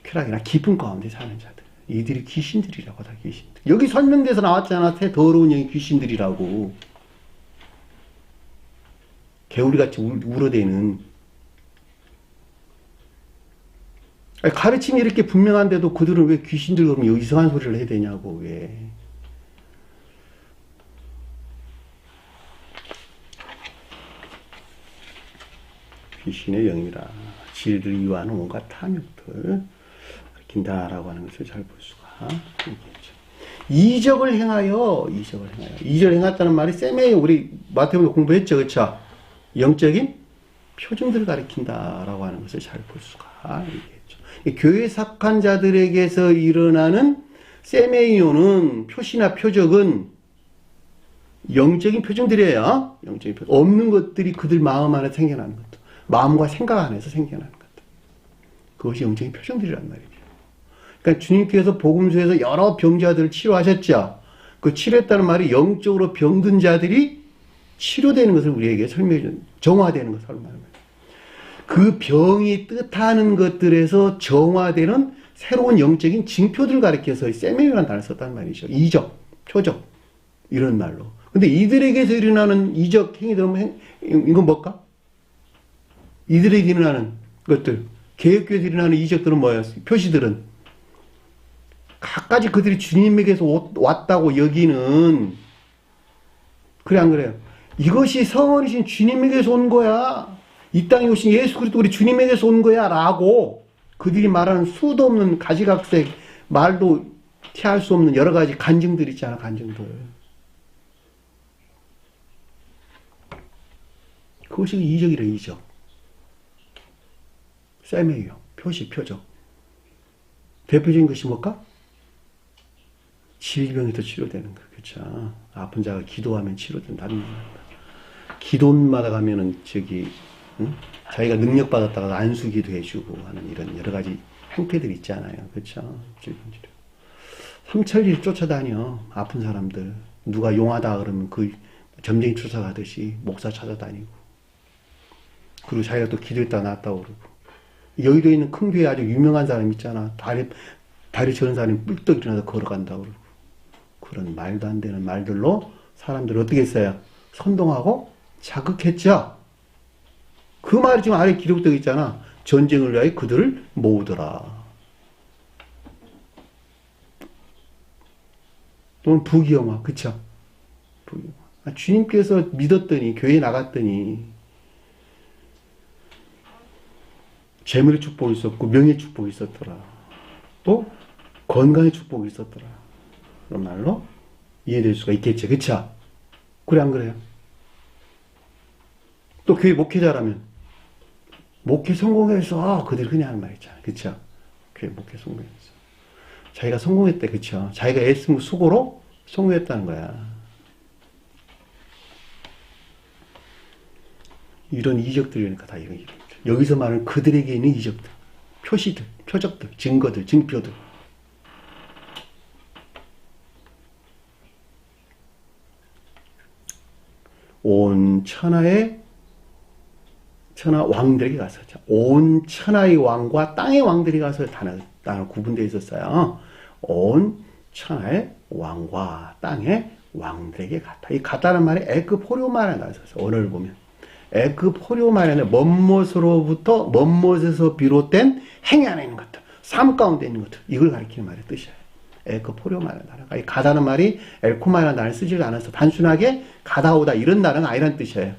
쾌락이나 기쁨 가운데 사는 자들, 이들이 귀신들이라고. 다 귀신들. 여기 설명돼서 나왔잖아. 새 더러운 영이 귀신들이라고. 개구리같이 울어대는. 가르침이 이렇게 분명한데도 그들은 왜 귀신들 그러면 이상한 소리를 해야 되냐고. 왜? 귀신의 영이라 지혜를 이유하는 온갖 탐욕들 가리킨다라고 하는 것을 잘 볼 수가 있겠죠. 이적을 행하여. 이적을 행했다는 말이 쌤에 우리 마태복음 공부했죠, 그렇죠? 영적인 표징들을 가리킨다라고 하는 것을 잘 볼 수가 있겠죠. 교회 sak한 자들에게서 일어나는 세메이오는, 표시나 표적은 영적인 표징들이에요. 영적인 표정. 없는 것들이 그들 마음 안에 생겨나는 것들, 마음과 생각 안에서 생겨나는 것들, 그것이 영적인 표징들이란 말이죠. 그러니까 주님께서 복음서에서 여러 병자들을 치료하셨죠. 그 치료했다는 말이 영적으로 병든 자들이 치료되는 것을 우리에게 설명해 준, 정화되는 것을 말합니다. 그 병이 뜻하는 것들에서 정화되는 새로운 영적인 징표들을 가리켜서 세메이라는 단어를 썼단 말이죠. 이적, 표적 이런 말로. 근데 이들에게서 일어나는 이적 행위들은 이건 뭘까? 이들에게 일어나는 것들, 개혁교회에서 일어나는 이적들은 뭐예요? 표시들은 갖가지 그들이 주님에게서 왔다고 여기는, 그래 안 그래요? 이것이 성원이신 주님에게서 온 거야. 이 땅에 오신 예수 그리스도 우리 주님에게서 온 거야 라고 그들이 말하는 수도 없는 가지각색 말도 티할 수 없는 여러 가지 간증들 있잖아. 간증들. 그것이 이적이래. 이적. 세메이요. 표시, 표적. 대표적인 것이 뭘까? 질병에서 치료되는 거. 그렇죠. 아픈 자가 기도하면 치료된다는 말입니다. 기도마다 가면은 응? 자기가 능력 받았다가 안수기도 해주고 하는 이런 여러 가지 행태들이 있잖아요. 그렇죠. 질병치료. 삼천리를 쫓아다녀. 아픈 사람들. 누가 용하다 그러면 그 점쟁이 쫓아가듯이 목사 찾아다니고. 그리고 자기가 또 기도했다가 나았다고 그러고. 여의도에 있는 큰 교회 아주 유명한 사람 있잖아. 다리 저는 사람이 뿔떡 일어나서 걸어간다고 그러고. 그런 말도 안 되는 말들로 사람들을 어떻게 했어요? 선동하고 자극했죠. 그 말이 지금 아래 기록되어 있잖아. 전쟁을 위하여 그들을 모으더라. 또는 부귀영화. 그쵸? 부귀영화. 주님께서 믿었더니 교회에 나갔더니 재물의 축복이 있었고 명예의 축복이 있었더라. 또 건강의 축복이 있었더라. 그런 말로 이해될 수가 있겠죠. 그쵸? 그래 안 그래요? 또 교회 목회자라면 목회 성공해서 그들이 흔히 하는 말 있잖아요. 그쵸? 교회 목회 성공해서 자기가 성공했대. 그쵸? 자기가 애쓰고 수고로 성공했다는 거야. 이런 이적들이니까 다 이런 이적들. 여기서 말하는 그들에게 있는 이적들, 표시들, 표적들, 증거들, 증표들. 온 천하 왕들에게 가서, 온 천하의 왕과 땅의 왕들이 가서 단어 구분되어 있었어요. 온 천하의 왕과 땅의 왕들에게 갔다. 이 갔다는 말이 에크포리오마라는 단어가 있었어요. 언어를 보면. 에크포리오마라는 멋멋에서 비롯된 행위 안에 있는 것들, 삶 가운데 있는 것들, 이걸 가리키는 말의 뜻이에요. 에크포리오마라는 단어가. 이 가다는 말이 엘코마라는 단어를 쓰지 않아서 단순하게 가다 오다 이런 단어가 아니라는 뜻이에요.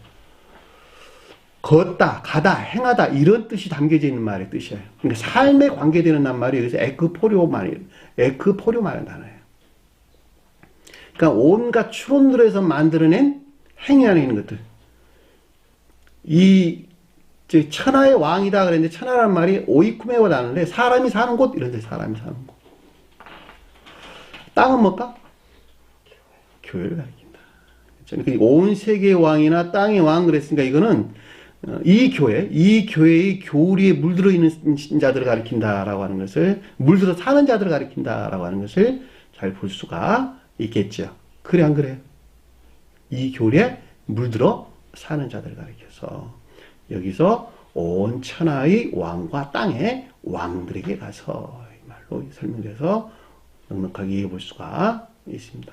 걷다, 가다, 행하다 이런 뜻이 담겨져 있는 말의 뜻이에요. 그러니까 삶에 관계되는 말이 여기서 에크포리오마라는 단어예요. 그러니까 온갖 추론들에서 만들어낸 행위 안에 있는 것들. 천하의 왕이다 그랬는데 천하라는 말이 오이쿠메와 나는데 사람이 사는 곳 이런 데 사람이 사는 곳. 땅은 뭘까? 교회를 가리킨다. 그러니까 온 세계의 왕이나 땅의 왕 그랬으니까 이거는 이 교회의 교리에 물들어 있는 자들을 가리킨다라고 하는 것을, 물들어 사는 자들을 가리킨다라고 하는 것을 잘 볼 수가 있겠죠. 그래 안 그래요? 이 교리에 물들어 사는 자들을 가리켜서 여기서 온 천하의 왕과 땅의 왕들에게 가서 이 말로 설명돼서 넉넉하게 이해해 볼 수가 있습니다.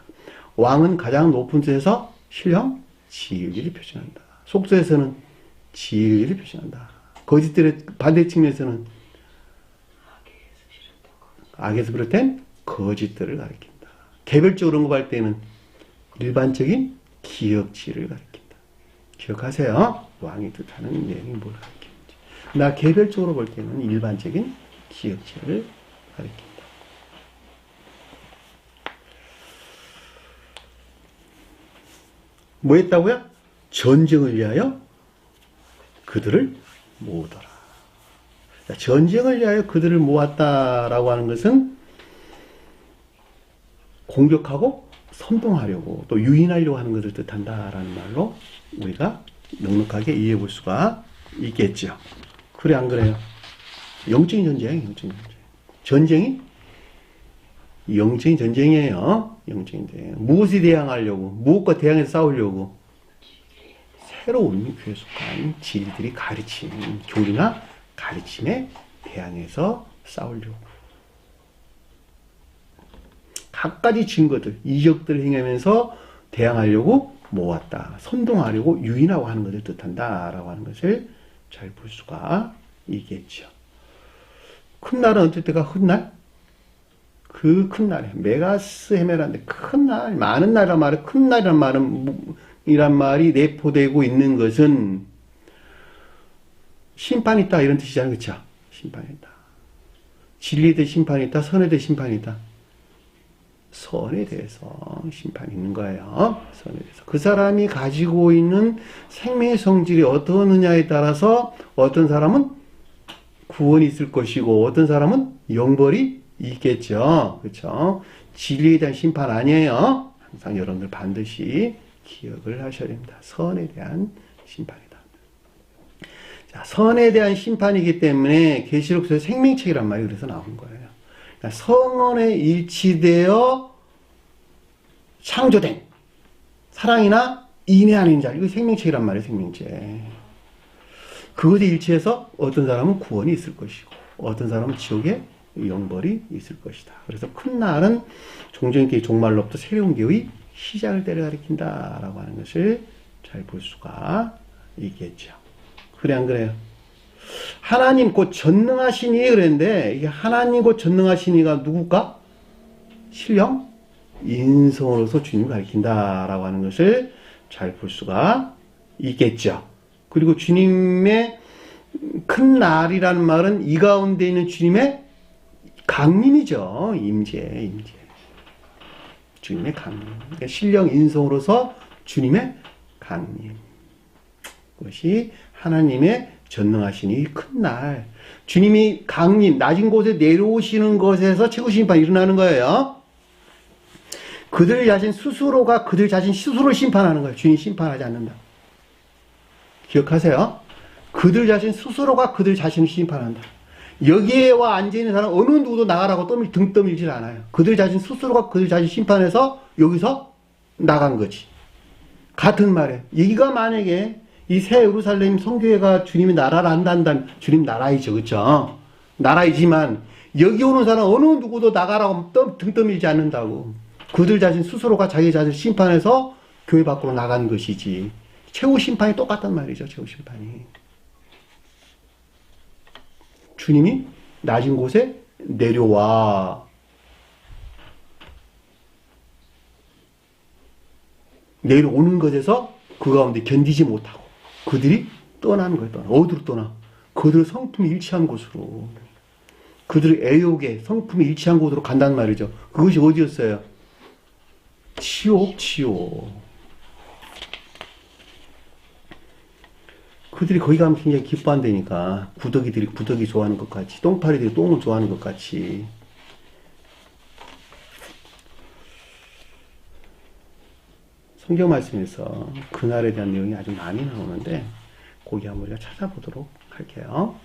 왕은 가장 높은 데서 신령 진리를 표현한다. 속서에서는 진리를 표현한다. 거짓들의 반대 측면에서는 악에서 비롯된 거짓들을 가리킨다. 개별적으로 언급할 때는 일반적인 기억치를 가리킨다. 기억하세요. 왕이 뜻하는 내용이 뭘 가리키는지. 나 개별적으로 볼 때는 일반적인 기억치를 가리킨다. 뭐 했다고요? 전쟁을 위하여 그들을 모으더라. 전쟁을 위하여 그들을 모았다라고 하는 것은 공격하고 선동하려고 또 유인하려고 하는 것을 뜻한다라는 말로 우리가 넉넉하게 이해해 볼 수가 있겠죠. 그래 안 그래요? 영적인 전쟁. 전쟁이 영적인 전쟁이에요. 영적인 전쟁. 무엇에 대항하려고, 무엇과 대항해서 싸우려고 새로운 교회에 속한 지리들이 가르치는 교리나 가르침에 대항해서 싸우려고. 갖가지 증거들, 이적들을 행하면서 대항하려고 모았다. 선동하려고 유인하고 하는 것을 뜻한다라고 하는 것을 잘 볼 수가 있겠죠. 큰 날은 어떨 때가 훗날? 그 큰 날에 메가스 헤메란데 큰 날, 많은 날이란 말은 큰 날이란 말이 내포되고 있는 것은 심판이 있다 이런 뜻이잖아요. 그렇죠? 심판이 있다. 진리에 대해 심판이 있다. 선에 대해 심판이 있다. 선에 대해서 심판이 있는 거예요. 선에 대해서. 그 사람이 가지고 있는 생명의 성질이 어떠느냐에 따라서 어떤 사람은 구원이 있을 것이고 어떤 사람은 영벌이 있겠죠. 그렇죠? 진리에 대한 심판 아니에요. 항상 여러분들 반드시 기억을 하셔야 됩니다. 선에 대한 심판이다. 자, 선에 대한 심판이기 때문에 계시록서에 생명책이란 말이 그래서 나온 거예요. 그러니까 성원에 일치되어 창조된 사랑이나 인내하는 자, 이거 생명책이란 말이에요. 생명책. 그것에 일치해서 어떤 사람은 구원이 있을 것이고 어떤 사람은 지옥에 영벌이 있을 것이다. 그래서 큰 날은 종전기의 종말로부터 새로운 기의 시작을 가리킨다라고 하는 것을 잘 볼 수가 있겠죠. 그래 안 그래요? 하나님 곧 전능하시니 그랬는데 이게 하나님 곧 전능하시니가 누굴까? 신령 인성으로서 주님을 가리킨다라고 하는 것을 잘 볼 수가 있겠죠. 그리고 주님의 큰 날이라는 말은 이 가운데 있는 주님의 강림이죠. 임재. 주님의 강림. 그러니까 신령 인성으로서 주님의 강림. 그것이 하나님의 전능하신 이 큰 날. 주님이 강림, 낮은 곳에 내려오시는 것에서 최고 심판이 일어나는 거예요. 그들 자신 스스로가 그들 자신 스스로를 심판하는 거예요. 주님 심판하지 않는다. 기억하세요. 그들 자신 스스로가 그들 자신을 심판한다. 여기에 와 앉아있는 사람 어느 누구도 나가라고 등 떠밀질 않아요. 그들 자신 스스로가 그들 자신 심판해서 여기서 나간 거지. 같은 말이에요. 여기가 만약에 이 새 예루살렘 성교회가 주님의 나라를 한다면 주님 나라이죠. 그렇죠? 나라이지만 여기 오는 사람 어느 누구도 나가라고 등 떠밀지 않는다고. 그들 자신 스스로가 자기 자신을 심판해서 교회 밖으로 나간 것이지. 최후 심판이 똑같단 말이죠. 최후 심판이. 주님이 낮은 곳에 내려와. 내려오는 것에서 그 가운데 견디지 못하고 그들이 떠나는 거예요. 어디로 떠나? 그들 성품이 일치한 곳으로. 그들의 애욕에 성품이 일치한 곳으로 간단 말이죠. 그것이 어디였어요? 지옥. 그들이 거기 가면 굉장히 기뻐한다니까. 구더기 좋아하는 것 같이. 똥파리들이 똥을 좋아하는 것 같이. 성경 말씀에서 그날에 대한 내용이 아주 많이 나오는데 거기 한번 우리가 찾아보도록 할게요.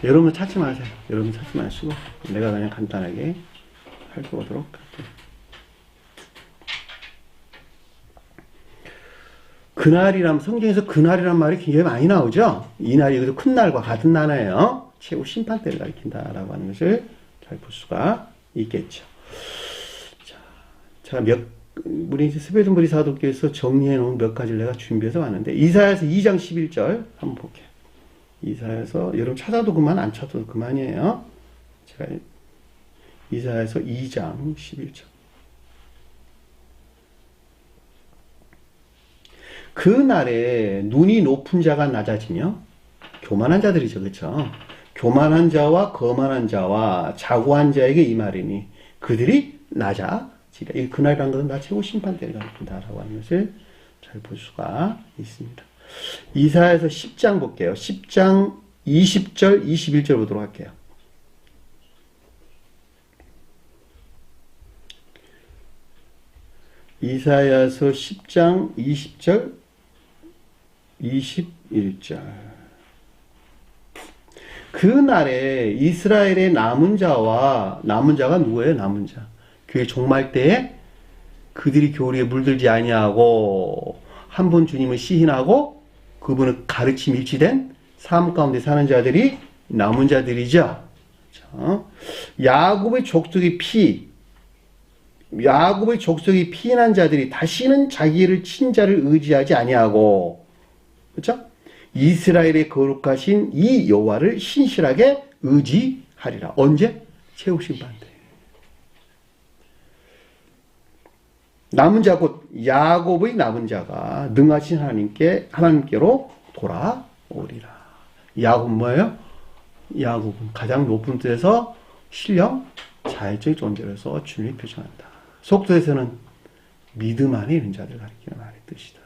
여러분 찾지 마세요. 여러분 찾지 마시고 내가 그냥 간단하게 살펴보도록 할게요. 그날이란 성경에서 그날이란 말이 굉장히 많이 나오죠. 이 날이 그래도 큰 날과 같은 날이에요. 최후 심판 때를 가리킨다라고 하는 것을 잘 볼 수가 있겠죠. 자, 우리 이제 스베든부리 사도께서 정리해 놓은 몇 가지를 내가 준비해서 왔는데 이사야서 2장 11절 한번 볼게요. 이사야서 여러분 찾아도 그만 안 찾아도 그만이에요. 제가 이사야서 2장 11절. 그 날에 눈이 높은 자가 낮아지며 교만한 자들이죠. 그렇죠? 교만한 자와 거만한 자와 자고한 자에게 이 말이니 그들이 낮아지리라. 이 그날이라는 것은 나 최고 심판 때를 가리킨다라고 하는 것을 잘 볼 수가 있습니다. 이사야서 10장 볼게요. 10장 20절 21절 보도록 할게요. 이사야서 10장 20절 21절. 그 날에 이스라엘의 남은 자가 누구예요? 남은 자. 교회 종말 때에 그들이 교리에 물들지 아니하고 한 분 주님을 시인하고 그분을 가르침 일치된 삶 가운데 사는 자들이 남은 자들이죠. 야곱의 족속의 피, 야곱의 족속이 피인한 자들이 다시는 자기를 친자를 의지하지 아니하고, 그렇죠? 이스라엘의 거룩하신 이 여호와를 신실하게 의지하리라. 언제? 최후 심판 때. 남은 자 곧 야곱의 남은 자가 능하신 하나님께로 돌아오리라. 야곱 뭐예요? 야곱은 가장 높은 뜻에서 신령 자애적인 존재로서 주님을 표현한다. 속뜻에서는 믿음 안에 있는 자들 가리키는 말의 뜻이다.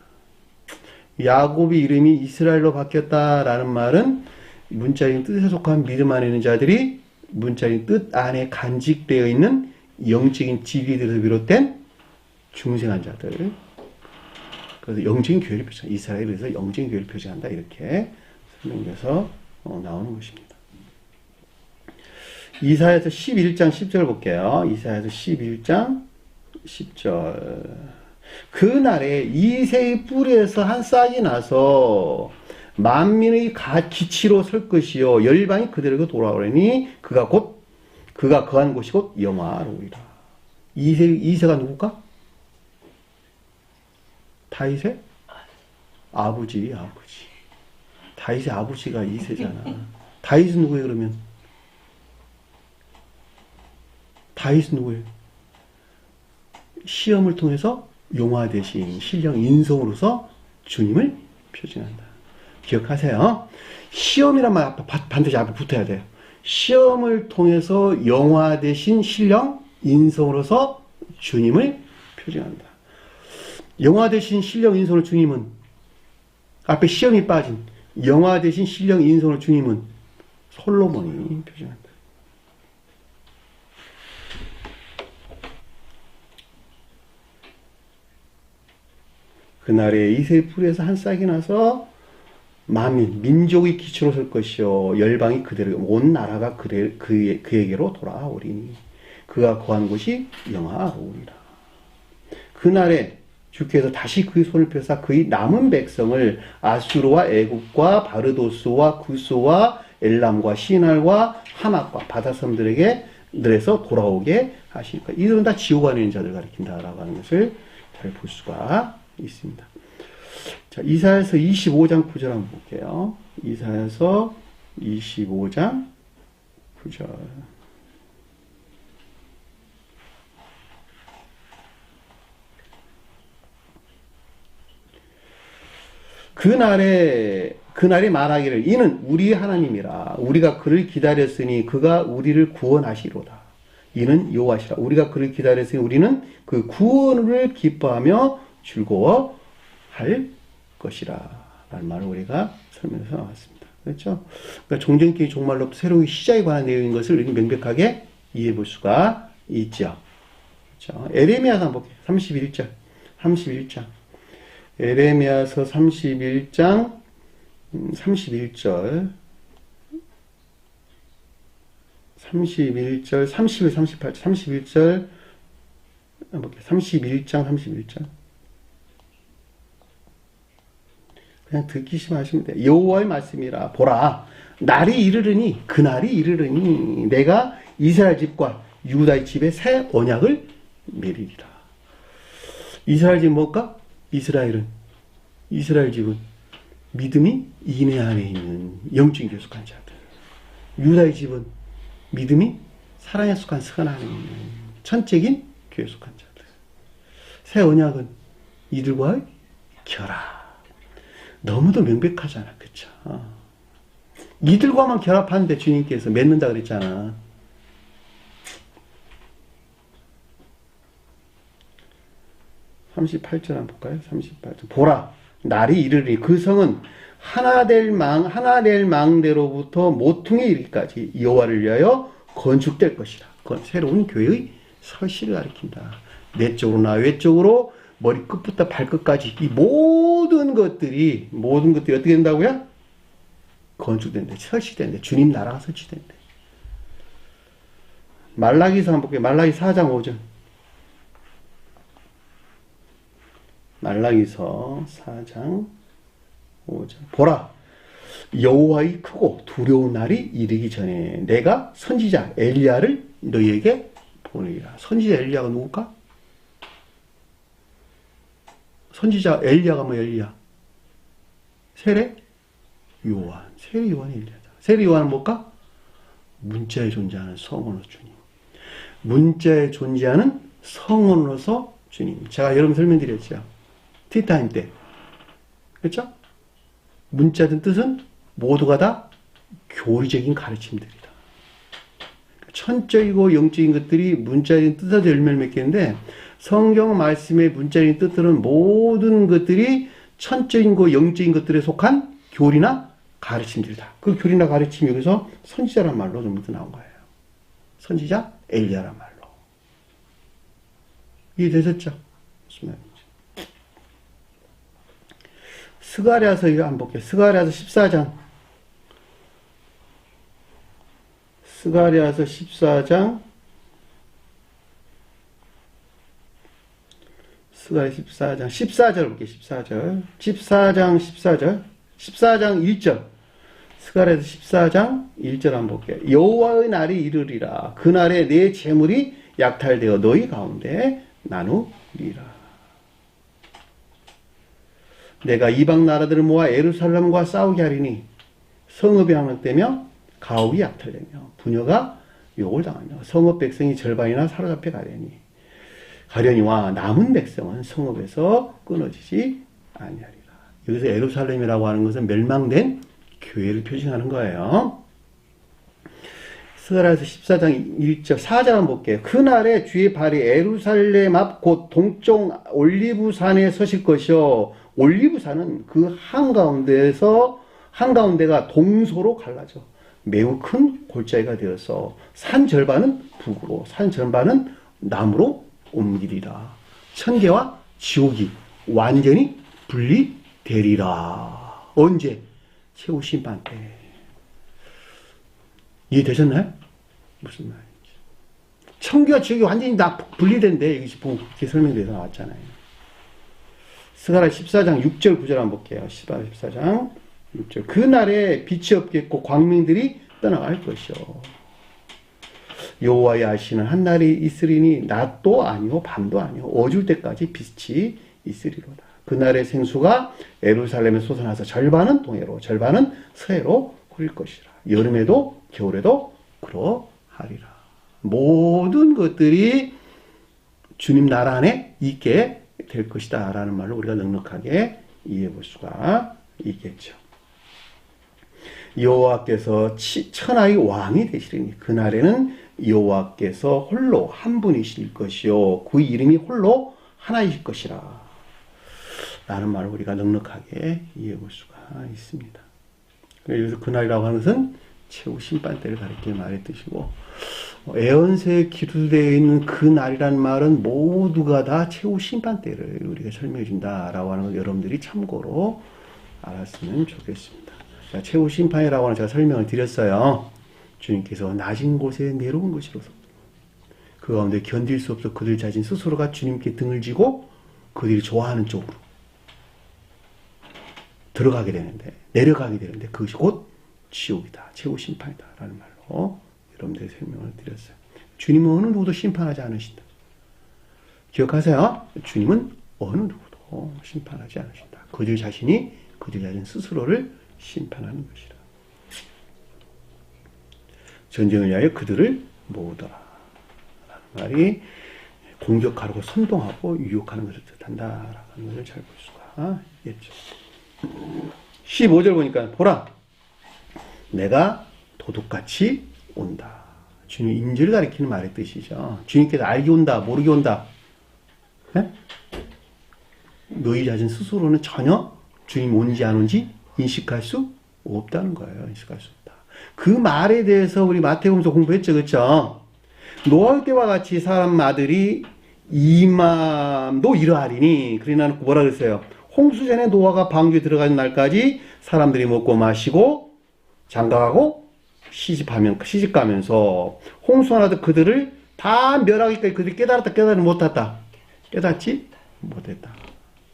야곱의 이름이 이스라엘로 바뀌었다라는 말은 문자적인 뜻에 속한 믿음 안에 있는 자들이 문자적인 뜻 안에 간직되어 있는 영적인 지위들에서 비롯된 중생한 자들. 그래서 영적인 교회를 표시한다. 이스라엘에 의해서 영적인 교회를 표시한다. 이렇게 설명돼서 나오는 것입니다. 이사야서 11장 10절 볼게요. 이사야서 11장 10절. 그날에 이새의 뿌리에서 한 싹이 나서 만민의 기치로 설 것이요 열방이 그대로 돌아오려니 그가 거한 곳이 곧 영화로우리라. 이새가 누굴까? 다윗의 아버지. 다윗의 아버지가 이새잖아. 다윗은 누구예요, 그러면? 다윗은 누구예요? 시험을 통해서 용화되신 신령 인성으로서 주님을 표징한다. 기억하세요. 시험이란 말 반드시 앞에 붙어야 돼요. 시험을 통해서 영화되신 신령 인성으로서 주님을 표징한다. 영화되신 신령 인성으로 주님은 앞에 시험이 빠진 영화되신 신령 인성으로 주님은 솔로몬이 표징한다. 그날에 이새의 풀에서 한 싹이 나서 민족의 기초로 설 것이요 열방이 그대로 온 나라가 그에게로 돌아오리니 그가 거한 곳이 영화로우리라. 그날에 주께서 다시 그의 손을 펴사 그의 남은 백성을 아수르와 애굽과 바르도스와 구스와 엘람과 시날과 하맛과 바다섬들에서 돌아오게 하시니까 이들은 다 지옥 안에 있는 자들 가리킨다라고 하는 것을 잘 볼 수가 있습니다. 자, 이사야서 25장 9절 한번 볼게요. 이사야서 25장 9절. 그날에 말하기를 이는 우리의 하나님이라 우리가 그를 기다렸으니 그가 우리를 구원하시로다. 이는 여호와시라. 우리가 그를 기다렸으니 우리는 그 구원을 기뻐하며 즐거워할 것이라. 라는 말을 우리가 설명해서 나왔습니다. 그렇죠? 그러니까 종전기의 종말로부터 새로운 시작에 관한 내용인 것을 우리는 명백하게 이해해 볼 수가 있죠. 그렇죠? 에레미야서 한번 볼게요. 31장. 에레미야서 31장 31절 31절 31, 38절 31절 31장 31절 그냥 듣기만 하시면 돼요. 여호와의 말씀이라 보라 날이 이르르니 그날이 이르르니 내가 이스라엘 집과 유다의 집에 새 언약을 맺으리라. 이스라엘 집 뭘까? 이스라엘 집은 믿음이 인내 안에 있는 영적인 교숙한 자들. 유다의 집은 믿음이 사랑에 속한 선 안에 있는 천적인 교회 속한 자들. 새 언약은 이들과의 결합. 너무도 명백하잖아. 그쵸? 이들과만 결합하는데 주님께서 맺는다 그랬잖아. (38절) 한번 볼까요? 38절. 보라, 날이 이르리니 그 성은 하나 될 망대로부터 모퉁이에 이르기까지 여호와를 위하여 건축될 것이라. 그건 새로운 교회의 설실을 가리킨다. 내적으로나 외적으로 머리 끝부터 발끝까지 이 모든 것들이 어떻게 된다고요? 건축된대, 설치된대. 주님 나라가 설치된대. 말라기서 한번 볼게요. 말라기 4장 5절. 말라기서 4장 5절. 보라, 여호와의 크고 두려운 날이 이르기 전에 내가 선지자 엘리야를 너희에게 보내리라. 선지자 엘리야가 누굴까? 선지자 엘리야가 뭐 엘리야? 세례 요한. 세례 요한이 엘리야다. 세례 요한은 뭘까? 문자에 존재하는 성원으로 주님. 문자에 존재하는 성원으로서 주님. 제가 여러분 설명드렸죠. 티타임 때. 그렇죠? 문자든 뜻은 모두가 다 교리적인 가르침들이다. 천적이고 영적인 것들이 문자적인 뜻에서 열매를 맺겠는데 성경 말씀의 문자적인 뜻들은 모든 것들이 천적인고 영적인 것들에 속한 교리나 가르침들이다. 그 교리나 가르침이 여기서 선지자란 말로 좀 나온 거예요. 선지자 엘리야란 말로. 이해되셨죠? 무슨 말인지. 스가랴서 이거 한번 볼게요. 스가랴서 14장. 스가랴서 14장. 스가랴 14장. 14절 볼게요. 14절. 14장 14절. 14장 1절. 스가랴서 14장 1절 한번 볼게요. 여호와의 날이 이르리라. 그날에 내 재물이 약탈되어 너희 가운데 나누리라. 내가 이방 나라들을 모아 예루살렘과 싸우게 하리니 성읍이 함락되며 가옥이 약탈되며 부녀가 욕을 당하며 성읍 백성이 절반이나 사로잡혀 가려니와 남은 백성은 성읍에서 끊어지지 아니하리라. 여기서 예루살렘이라고 하는 것은 멸망된 교회를 표징하는 거예요. 스가랴서 14장 1절 4절 한번 볼게요. 그날에 주의 발이 예루살렘 앞 곧 동쪽 올리브산에 서실 것이요. 올리브산은 그 한가운데가 동서로 갈라져 매우 큰 골짜기가 되어서 산 절반은 북으로 산 절반은 남으로 옮기리라. 천계와 지옥이 완전히 분리되리라. 언제? 최후 심판 때. 이해되셨나요? 무슨 말인지. 천계와 지옥이 완전히 다 분리된대. 이렇게 설명돼서 나왔잖아요. 스가랴 14장 6절 9절 한번 볼게요. 14장 6절. 그날에 빛이 없겠고 광명들이 떠나갈 것이요. 여호와의 아시는 한 날이 있으리니 낮도 아니요 밤도 아니요 어줄 때까지 빛이 있으리로다. 그날의 생수가 예루살렘에 솟아나서 절반은 동해로 절반은 서해로 흐를 것이라. 여름에도 겨울에도 그러하리라. 모든 것들이 주님 나라 안에 있게 될 것이다 라는 말로 우리가 넉넉하게 이해해 볼 수가 있겠죠. 여호와께서 천하의 왕이 되시리니 그날에는 여호와께서 홀로 한 분이실 것이요 그 이름이 홀로 하나이실 것이라 라는 말을 우리가 넉넉하게 이해해 볼 수가 있습니다. 여기서 그날이라고 하는 것은 최후 심판 때를 가리키는 말의 뜻이고 에언서에 기술되어 있는 그 날이라는 말은 모두가 다 최후 심판 때를 우리가 설명해 준다라고 하는 걸 여러분들이 참고로 알았으면 좋겠습니다. 자, 최후 심판이라고 하는 제가 설명을 드렸어요. 주님께서 낮은 곳에 내려온 것이로서 그 가운데 견딜 수 없어 그들 자신 스스로가 주님께 등을 지고 그들이 좋아하는 쪽으로 들어가게 되는데 내려가게 되는데 그것이 곧 지옥이다. 최후 심판이다. 라는 말로 여러분들의 설명을 드렸어요. 주님은 어느 누구도 심판하지 않으신다. 기억하세요. 주님은 어느 누구도 심판하지 않으신다. 그들 자신이 그들 자신 스스로를 심판하는 것이라. 전쟁을 위하여 그들을 모으더라. 라는 말이 공격하고 선동하고 유혹하는 것을 뜻한다. 라는 것을 잘 볼 수가 있겠죠. 15절 보니까 보라 내가 도둑같이 온다. 주님 인지를 가리키는 말의 뜻이죠. 주님께서 알게 온다 모르게 온다. 네? 너희 자신 스스로는 전혀 주님 온지 안 온지 인식할 수 없다는 거예요. 인식할 수 없다. 그 말에 대해서 우리 마태복음서 공부했죠. 그렇죠? 노아의 때와 같이 사람 아들이 이맘도 이러하리니 그러나 뭐라 그랬어요? 홍수 전에 노아가 방주에 들어가는 날까지 사람들이 먹고 마시고 장가가고 시집가면서 홍수하나도 그들을 다 멸하기까지 그들이 깨달았다 깨달지 못했다. 깨닫지 못했다.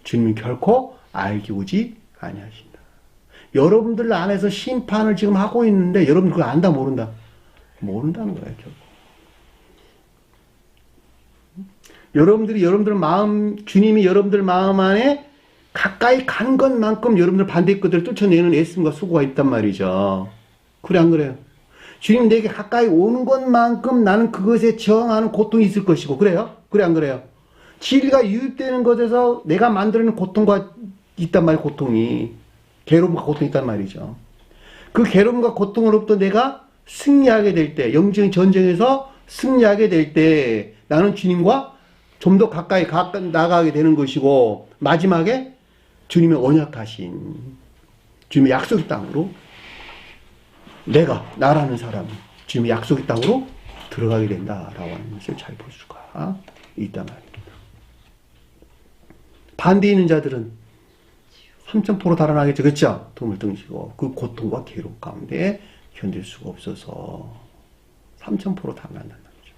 주님은 결코 알게 오지 아니하신다. 여러분들 안에서 심판을 지금 하고 있는데 여러분 그거 안다 모른다? 모른다는 거예요. 결국. 여러분들이 여러분들 마음 주님이 여러분들 마음 안에 가까이 간 것만큼 여러분들 반대급들을 쫓아내는 애씀과 수고가 있단 말이죠. 그래 안 그래요? 주님 내게 가까이 오는 것만큼 나는 그것에 저항하는 고통이 있을 것이고 그래요? 그래 안 그래요? 진리가 유입되는 것에서 내가 만들어낸 고통과 있단 말이에요. 고통이. 괴로움과 고통이 있단 말이죠. 그 괴로움과 고통으로부터 내가 승리하게 될 때, 영적인 전쟁에서 승리하게 될 때 나는 주님과 좀 더 가까이 나가게 되는 것이고 마지막에 주님의 언약하신 주님의 약속의 땅으로 나라는 사람 주님의 약속의 땅으로 들어가게 된다라고 하는 것을 잘 볼 수가 있단 말입니다. 반대에 있는 자들은 3,000% 달아나겠죠. 그렇죠? 돈을 등지고 그 고통과 괴로움 가운데 견딜 수가 없어서 3,000% 달아난다는 거죠.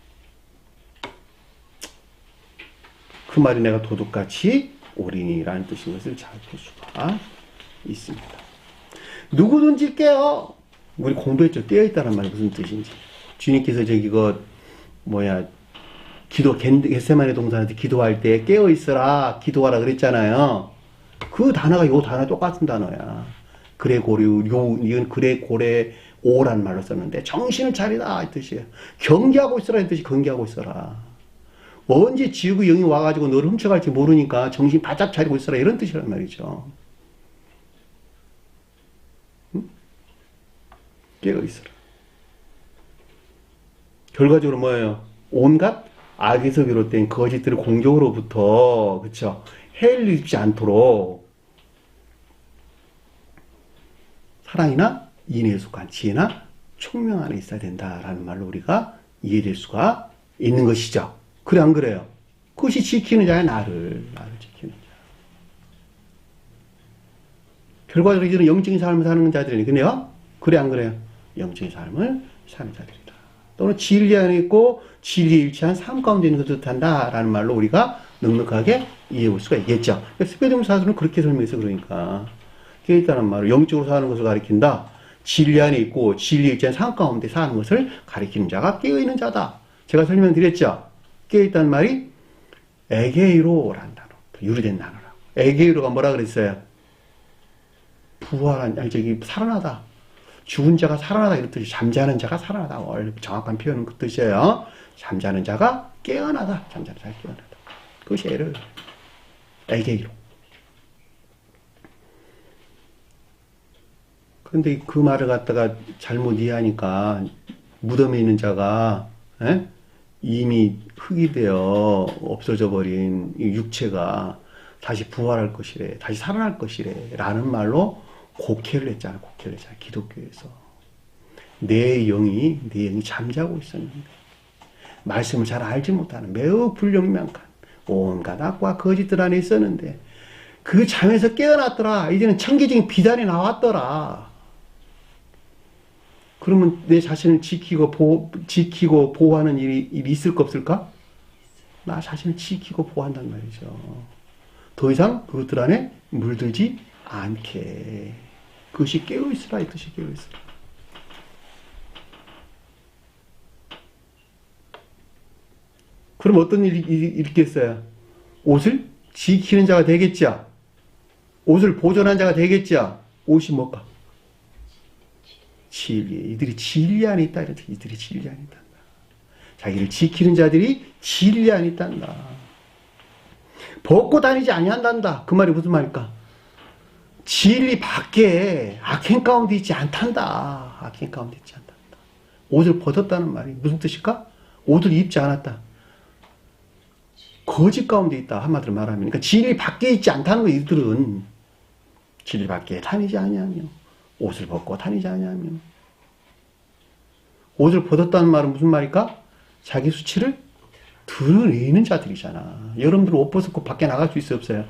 그 말이 내가 도둑같이 옳으니라는 뜻인 것을 잘 볼 수가 있습니다. 누구든지 깨어 우리 공부했죠. 깨어있다는 말이 무슨 뜻인지. 주님께서 겟세마네 동산한테 기도할 때 깨어있어라 기도하라 그랬잖아요. 그 단어가 요 단어 똑같은 단어야. 이건 그래 고래 오란 말로 썼는데 정신을 차리라 이 뜻이에요. 경계하고 있어라 이 뜻이 경계하고 있어라. 언제 지옥의 영이 와가지고 너를 훔쳐갈지 모르니까 정신 바짝 차리고 있어라 이런 뜻이란 말이죠. 응? 깨어있어라. 결과적으로 뭐예요? 온갖 악에서 비롯된 거짓들의 공격으로부터 그쵸? 해를 입지 않도록 사랑이나 인애에 속한 지혜나 총명 안에 있어야 된다라는 말로 우리가 이해될 수가 있는 것이죠. 그래 안 그래요? 그것이 지키는 자야 나를 지키는 자. 결과적으로 이제는 영적인 삶을 사는 자들이니 그래요? 그래 안 그래요? 영적인 삶을 사는 자들이다. 또는 진리 안에 있고 진리에 일치한 삶 가운데 있는 것을 뜻한다라는 말로 우리가 넉넉하게 이해해 볼 수가 있겠죠. 스페드움 사도는 그렇게 설명해서 그러니까 깨어있다는 말을 영적으로 사는 것을 가리킨다. 진리 안에 있고 진리에 일치한 삶 가운데 사는 것을 가리키는 자가 깨어있는 자다. 제가 설명드렸죠. 깨어있다는 말이 에게이로라는 단어, 유래된 단어라고. 에게이로가 뭐라 그랬어요? 살아나다. 죽은 자가 살아나다 이런 뜻이 잠자는 자가 살아나다. 원래 정확한 표현은 그 뜻이에요. 잠자는 자가 깨어나다. 잠자는 자가 깨어나다. 그것이 에게이로. 그런데 그 말을 갖다가 잘못 이해하니까 무덤에 있는 자가 이미 흙이 되어 없어져 버린 이 육체가 다시 부활할 것이래. 다시 살아날 것이래. 라는 말로 곡해를 했잖아요. 기독교에서. 내 영이 잠자고 있었는데 말씀을 잘 알지 못하는 매우 불명명한 온갖 악과 거짓들 안에 있었는데 그 잠에서 깨어났더라. 이제는 천개적인 비단이 나왔더라. 그러면 내 자신을 지키고 보호하는 일이 있을까 없을까? 나 자신을 지키고 보호한단 말이죠. 더 이상 그것들 안에 물들지 않게. 그것이 깨어있으라 이 뜻이 깨어있으라. 그럼 어떤 일이 있겠어요? 옷을 지키는 자가 되겠죠? 옷을 보존한 자가 되겠죠? 옷이 뭘까? 진리. 이들이 진리 안에 있다. 이들이 진리 안에 있다. 자기를 지키는 자들이 진리 안에 있단다. 벗고 다니지 아니한단다. 그 말이 무슨 말일까? 진리 밖에 악행 가운데 있지 않단다. 악행 가운데 있지 않단다. 옷을 벗었다는 말이 무슨 뜻일까? 옷을 입지 않았다. 거짓 가운데 있다. 한마디로 말하면. 그러니까 진리 밖에 있지 않다는 거 이들은. 진리 밖에 다니지 아니하며 옷을 벗고 다니지 아니하며. 옷을 벗었다는 말은 무슨 말일까? 자기 수치를 드러내는 자들이잖아. 여러분들 옷 벗고 밖에 나갈 수 있어요, 없어요?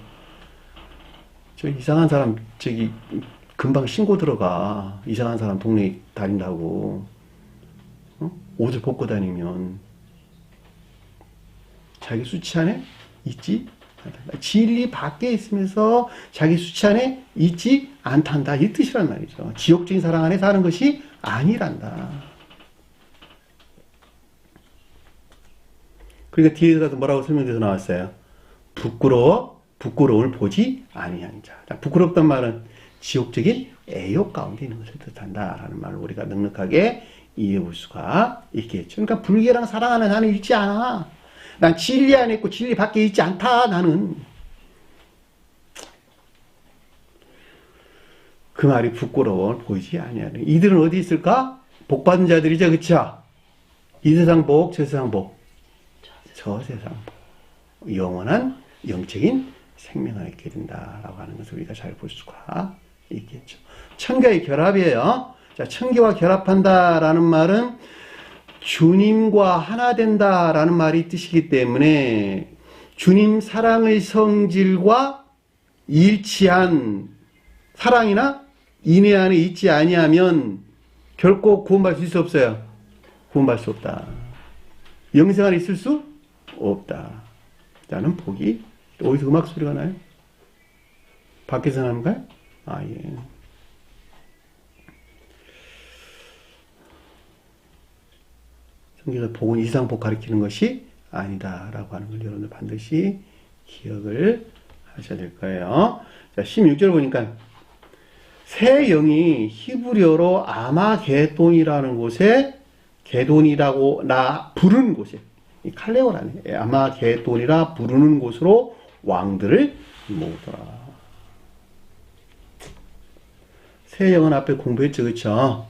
저 이상한 사람 금방 신고 들어가. 이상한 사람 동네에 다닌다고. 옷을 벗고 다니면 자기 수치 안에 있지 않다. 진리 밖에 있으면서 자기 수치 안에 있지 않단다. 이 뜻이란 말이죠. 지옥적인 사랑 안에 사는 것이 아니란다. 그러니까 뒤에서도 뭐라고 설명돼서 나왔어요? 부끄러워 부끄러움을 보지 아니하는 자. 자, 부끄럽단 말은 지옥적인 애욕 가운데 있는 것을 뜻한다라는 말을 우리가 넉넉하게 이해해 볼 수가 있겠죠. 그러니까 불계랑 사랑하는 나는 있지 않아. 난 진리 안에 있고 진리 밖에 있지 않다. 나는. 그 말이 부끄러워 보이지 아니하는. 이들은 어디 있을까? 복받은 자들이죠. 그쵸? 이 세상 복, 저 세상 복. 저 세상 복. 영원한 영적인 생명을 얻게 된다라고 하는 것을 우리가 잘 볼 수가 있겠죠. 천가의 결합이에요. 자, 천계와 결합한다라는 말은 주님과 하나 된다라는 말이 뜻이기 때문에 주님 사랑의 성질과 일치한 사랑이나 인애 안에 있지 아니하면 결코 구원받을 수 있어 없어요? 구원받을 수 없다. 영생 안에 있을 수 없다. 라는 복이. 어디서 음악 소리가 나요? 밖에서 나는가요? 아, 예. 성경에서 복은 이상복 가리키는 것이 아니다라고 하는 걸 여러분들 반드시 기억을 하셔야 될 거예요. 자, 16절 보니까 새 영이 히브리어로 아마게돈이라는 곳에 게돈이라고 부르는 곳에 이 칼레오라네 아마게돈이라 부르는 곳으로 왕들을 모으더라. 새 영은 앞에 공부했죠, 그렇죠?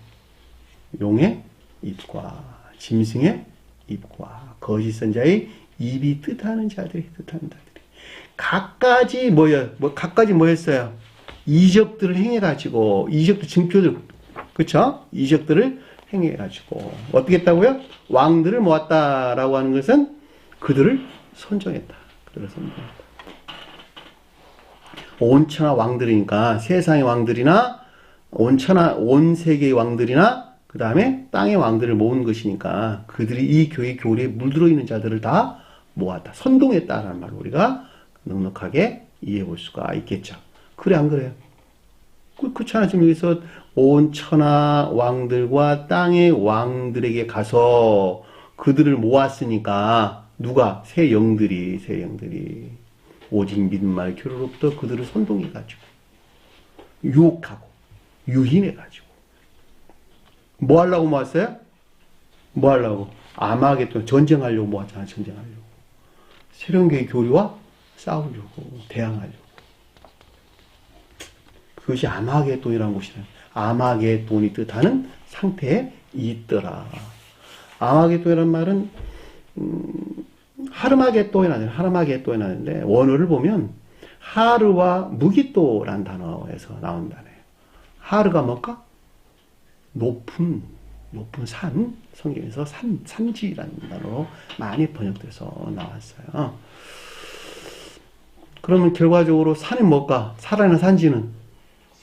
용의 입과 짐승의 입과 거짓 선자의 입이 뜻하는 자들이 뜻하는 자들이 각가지 각가지 뭐였어요? 이적들을 행해가지고 이적들 증표들 그쵸? 이적들을 행해가지고 어떻게 했다고요? 왕들을 모았다라고 하는 것은 그들을 선정했다. 그들을 선정했다. 온 천하 왕들이니까 세상의 왕들이나 온 세계의 왕들이나 그 다음에 땅의 왕들을 모은 것이니까 그들이 이 교회 교리에 물들어 있는 자들을 다 모았다. 선동했다라는 말을 우리가 넉넉하게 이해해 볼 수가 있겠죠. 그래 안 그래요? 그렇잖아. 지금 여기서 온 천하 왕들과 땅의 왕들에게 가서 그들을 모았으니까 누가? 새 영들이 오직 믿는 말 교로로부터 그들을 선동해가지고 유혹하고 유인해가지고 뭐 하려고 모았어요? 뭐 하려고? 아마겟돈 전쟁하려고 모았잖아. 전쟁하려고. 새로운 교회 교리와 싸우려고 대항하려고. 그것이 아마겟돈이라는 곳이라. 아마겟돈이 뜻하는 상태에 있더라. 아마겟돈이라는 말은 하르마겟돈이라는데 원어를 보면 하르와 무기또라는 단어에서 나온다네. 하르가 뭘까? 높은 산, 성경에서 산지라는 단어로 많이 번역돼서 나왔어요. 그러면 결과적으로 산이 뭘까? 살아있는 산지는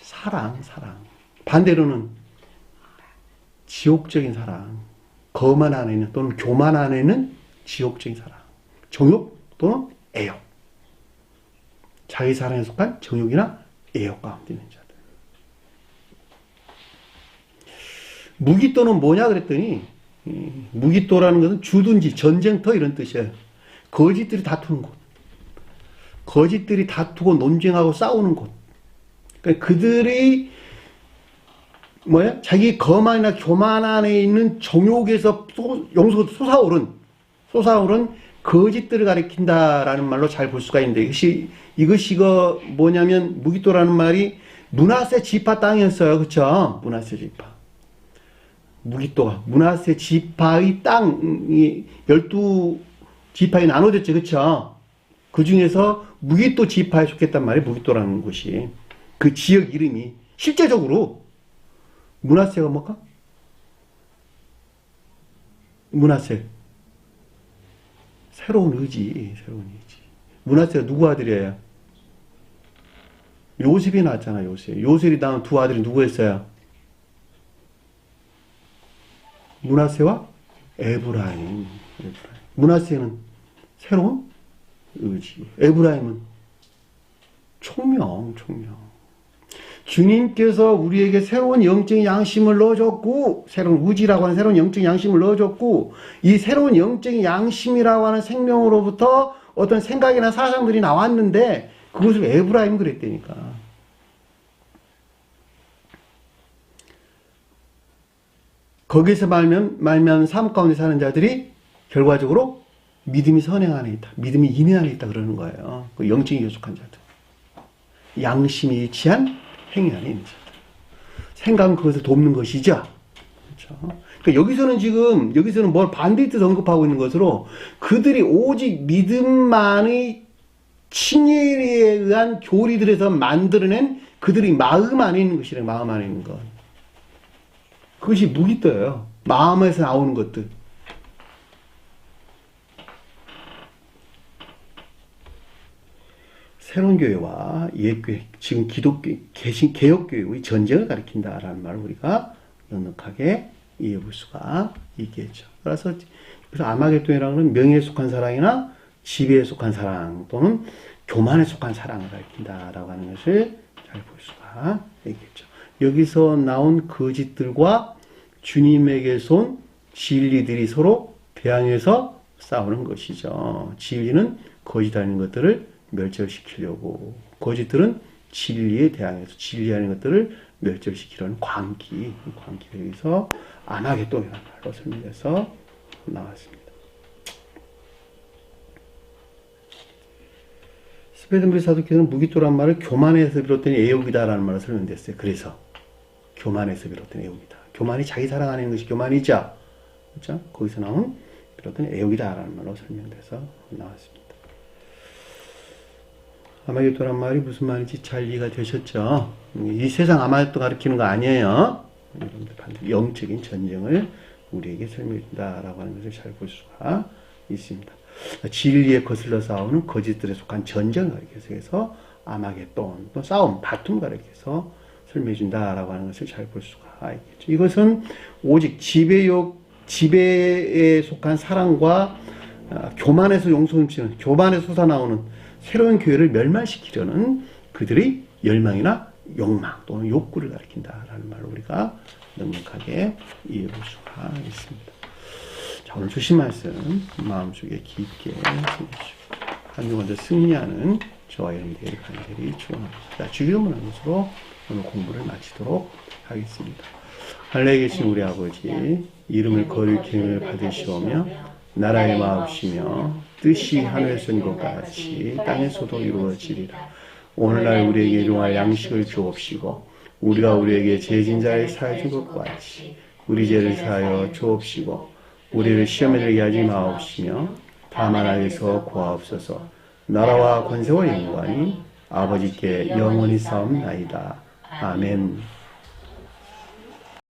사랑. 반대로는 지옥적인 사랑. 거만 안에 있는 또는 교만 안에 있는 지옥적인 사랑. 정욕 또는 애욕. 자기 사랑에 속한 정욕이나 애욕 가운데 있는 자들. 무기또는 뭐냐 그랬더니 무기또라는 것은 주둔지 전쟁터 이런 뜻이에요. 거짓들이 다투는 곳. 거짓들이 다투고 논쟁하고 싸우는 곳. 그러니까 그들이 자기 거만이나 교만 안에 있는 정욕에서 솟아오른 거짓들을 가리킨다라는 말로 잘 볼 수가 있는데 이것이 뭐냐면 무기또라는 말이 므낫세 지파 땅이었어요. 그렇죠? 므낫세 지파. 무기또가 므낫세 지파의 땅이 12지파에 나눠졌죠. 그렇죠? 그 중에서 무기또 지파에 속했단 말이에요. 무기또라는 곳이. 그 지역 이름이 실제적으로 므낫세가 뭘까? 므낫세 새로운 의지. 므낫세가 누구 아들이에요? 요셉이 낳았잖아. 요셉이 낳은 두 아들이 누구였어요? 므낫세와 에브라임. 므낫세는 새로운 의지. 에브라임은 총명. 주님께서 우리에게 새로운 영적인 양심을 넣어줬고, 새로운 의지라고 하는 새로운 영적인 양심을 넣어줬고, 이 새로운 영적인 양심이라고 하는 생명으로부터 어떤 생각이나 사상들이 나왔는데, 그것을 에브라임 그랬다니까. 거기서 말면 삶 가운데 사는 자들이 결과적으로 믿음이 선행 안에 있다. 믿음이 임해 안에 있다 그러는 거예요. 그 영적인 요속한 자들. 양심이 일치한 행위 안에 있는 자들. 생각은 그것을 돕는 것이죠. 그렇죠? 그러니까 여기서는 뭘 반대의 뜻 언급하고 있는 것으로 그들이 오직 믿음만의 친일에 의한 교리들에서 만들어낸 그들의 마음 안에 있는 것이래요. 마음 안에 있는 것. 그것이 무기떠예요. 마음에서 나오는 것들. 새로운 교회와 옛교회, 지금 기독교, 개혁교회의 전쟁을 가리킨다라는 말을 우리가 넉넉하게 이해해 볼 수가 있겠죠. 그래서 아마겟돈이라는 건 명예에 속한 사랑이나 지배에 속한 사랑 또는 교만에 속한 사랑을 가리킨다라고 하는 것을 잘 볼 수가 있겠죠. 여기서 나온 거짓들과 주님에게서 온 진리들이 서로 대항해서 싸우는 것이죠. 진리는 거짓하는 것들을 멸절시키려고, 거짓들은 진리에 대항해서 진리하는 것들을 멸절시키려는 광기에 의해서 아마겟돈이라는 말로 설명해서 나왔습니다. 스웨덴브리 사도께서는 무기토란 말을 교만에서 비롯된 애욕이다라는 말로 설명됐어요. 그래서 교만에서 비롯된 애욕이다. 교만이 자기 사랑 안에 있는 것이 교만이죠. 그렇죠? 거기서 나온 비롯된 애욕이다라는 말로 설명돼서 나왔습니다. 아마겟돈란 말이 무슨 말인지 잘 이해가 되셨죠? 이 세상 아마겟돈 가리키는 거 아니에요. 여러분들 반드시 영적인 전쟁을 우리에게 설명해준다라고 하는 것을 잘 볼 수가 있습니다. 진리에 거슬러 싸우는 거짓들에 속한 전쟁을 가리켜서 아마겟돈, 또 싸움, 다툼 가리켜서 설명해준다라고 하는 것을 잘 볼 수가 있겠죠. 이것은 오직 지배에 속한 사랑과 교만에서 용서넘치는, 교만에서 솟아나오는 새로운 교회를 멸망시키려는 그들의 열망이나 욕망 또는 욕구를 가리킨다라는 말로 우리가 넉넉하게 이해해 볼 수가 있습니다. 자, 오늘 주신 말씀 마음속에 깊게 새기시고 한 주 먼저 승리하는 저와 여러분들이 간절히 축원합니다. 주기도문하는 것으로 오늘 공부를 마치도록 하겠습니다. 하늘에 계신 우리 아버지, 이름을 거룩히 여김을 받으시오며 나라의 마옵시며 뜻이 하늘에서 이룬 것 같이 땅에서도 이루어지리라. 오늘날 우리에게 일용할 양식을 주옵시고 우리가 우리에게 죄진 자를 사하여 준 것 같이 우리 죄를 사하여 주옵시고 우리를 시험에 들게 하지 마옵시며 다만 하에서 구하옵소서. 나라와 권세와 영광이 아버지께 영원히 싸움나이다. 아멘.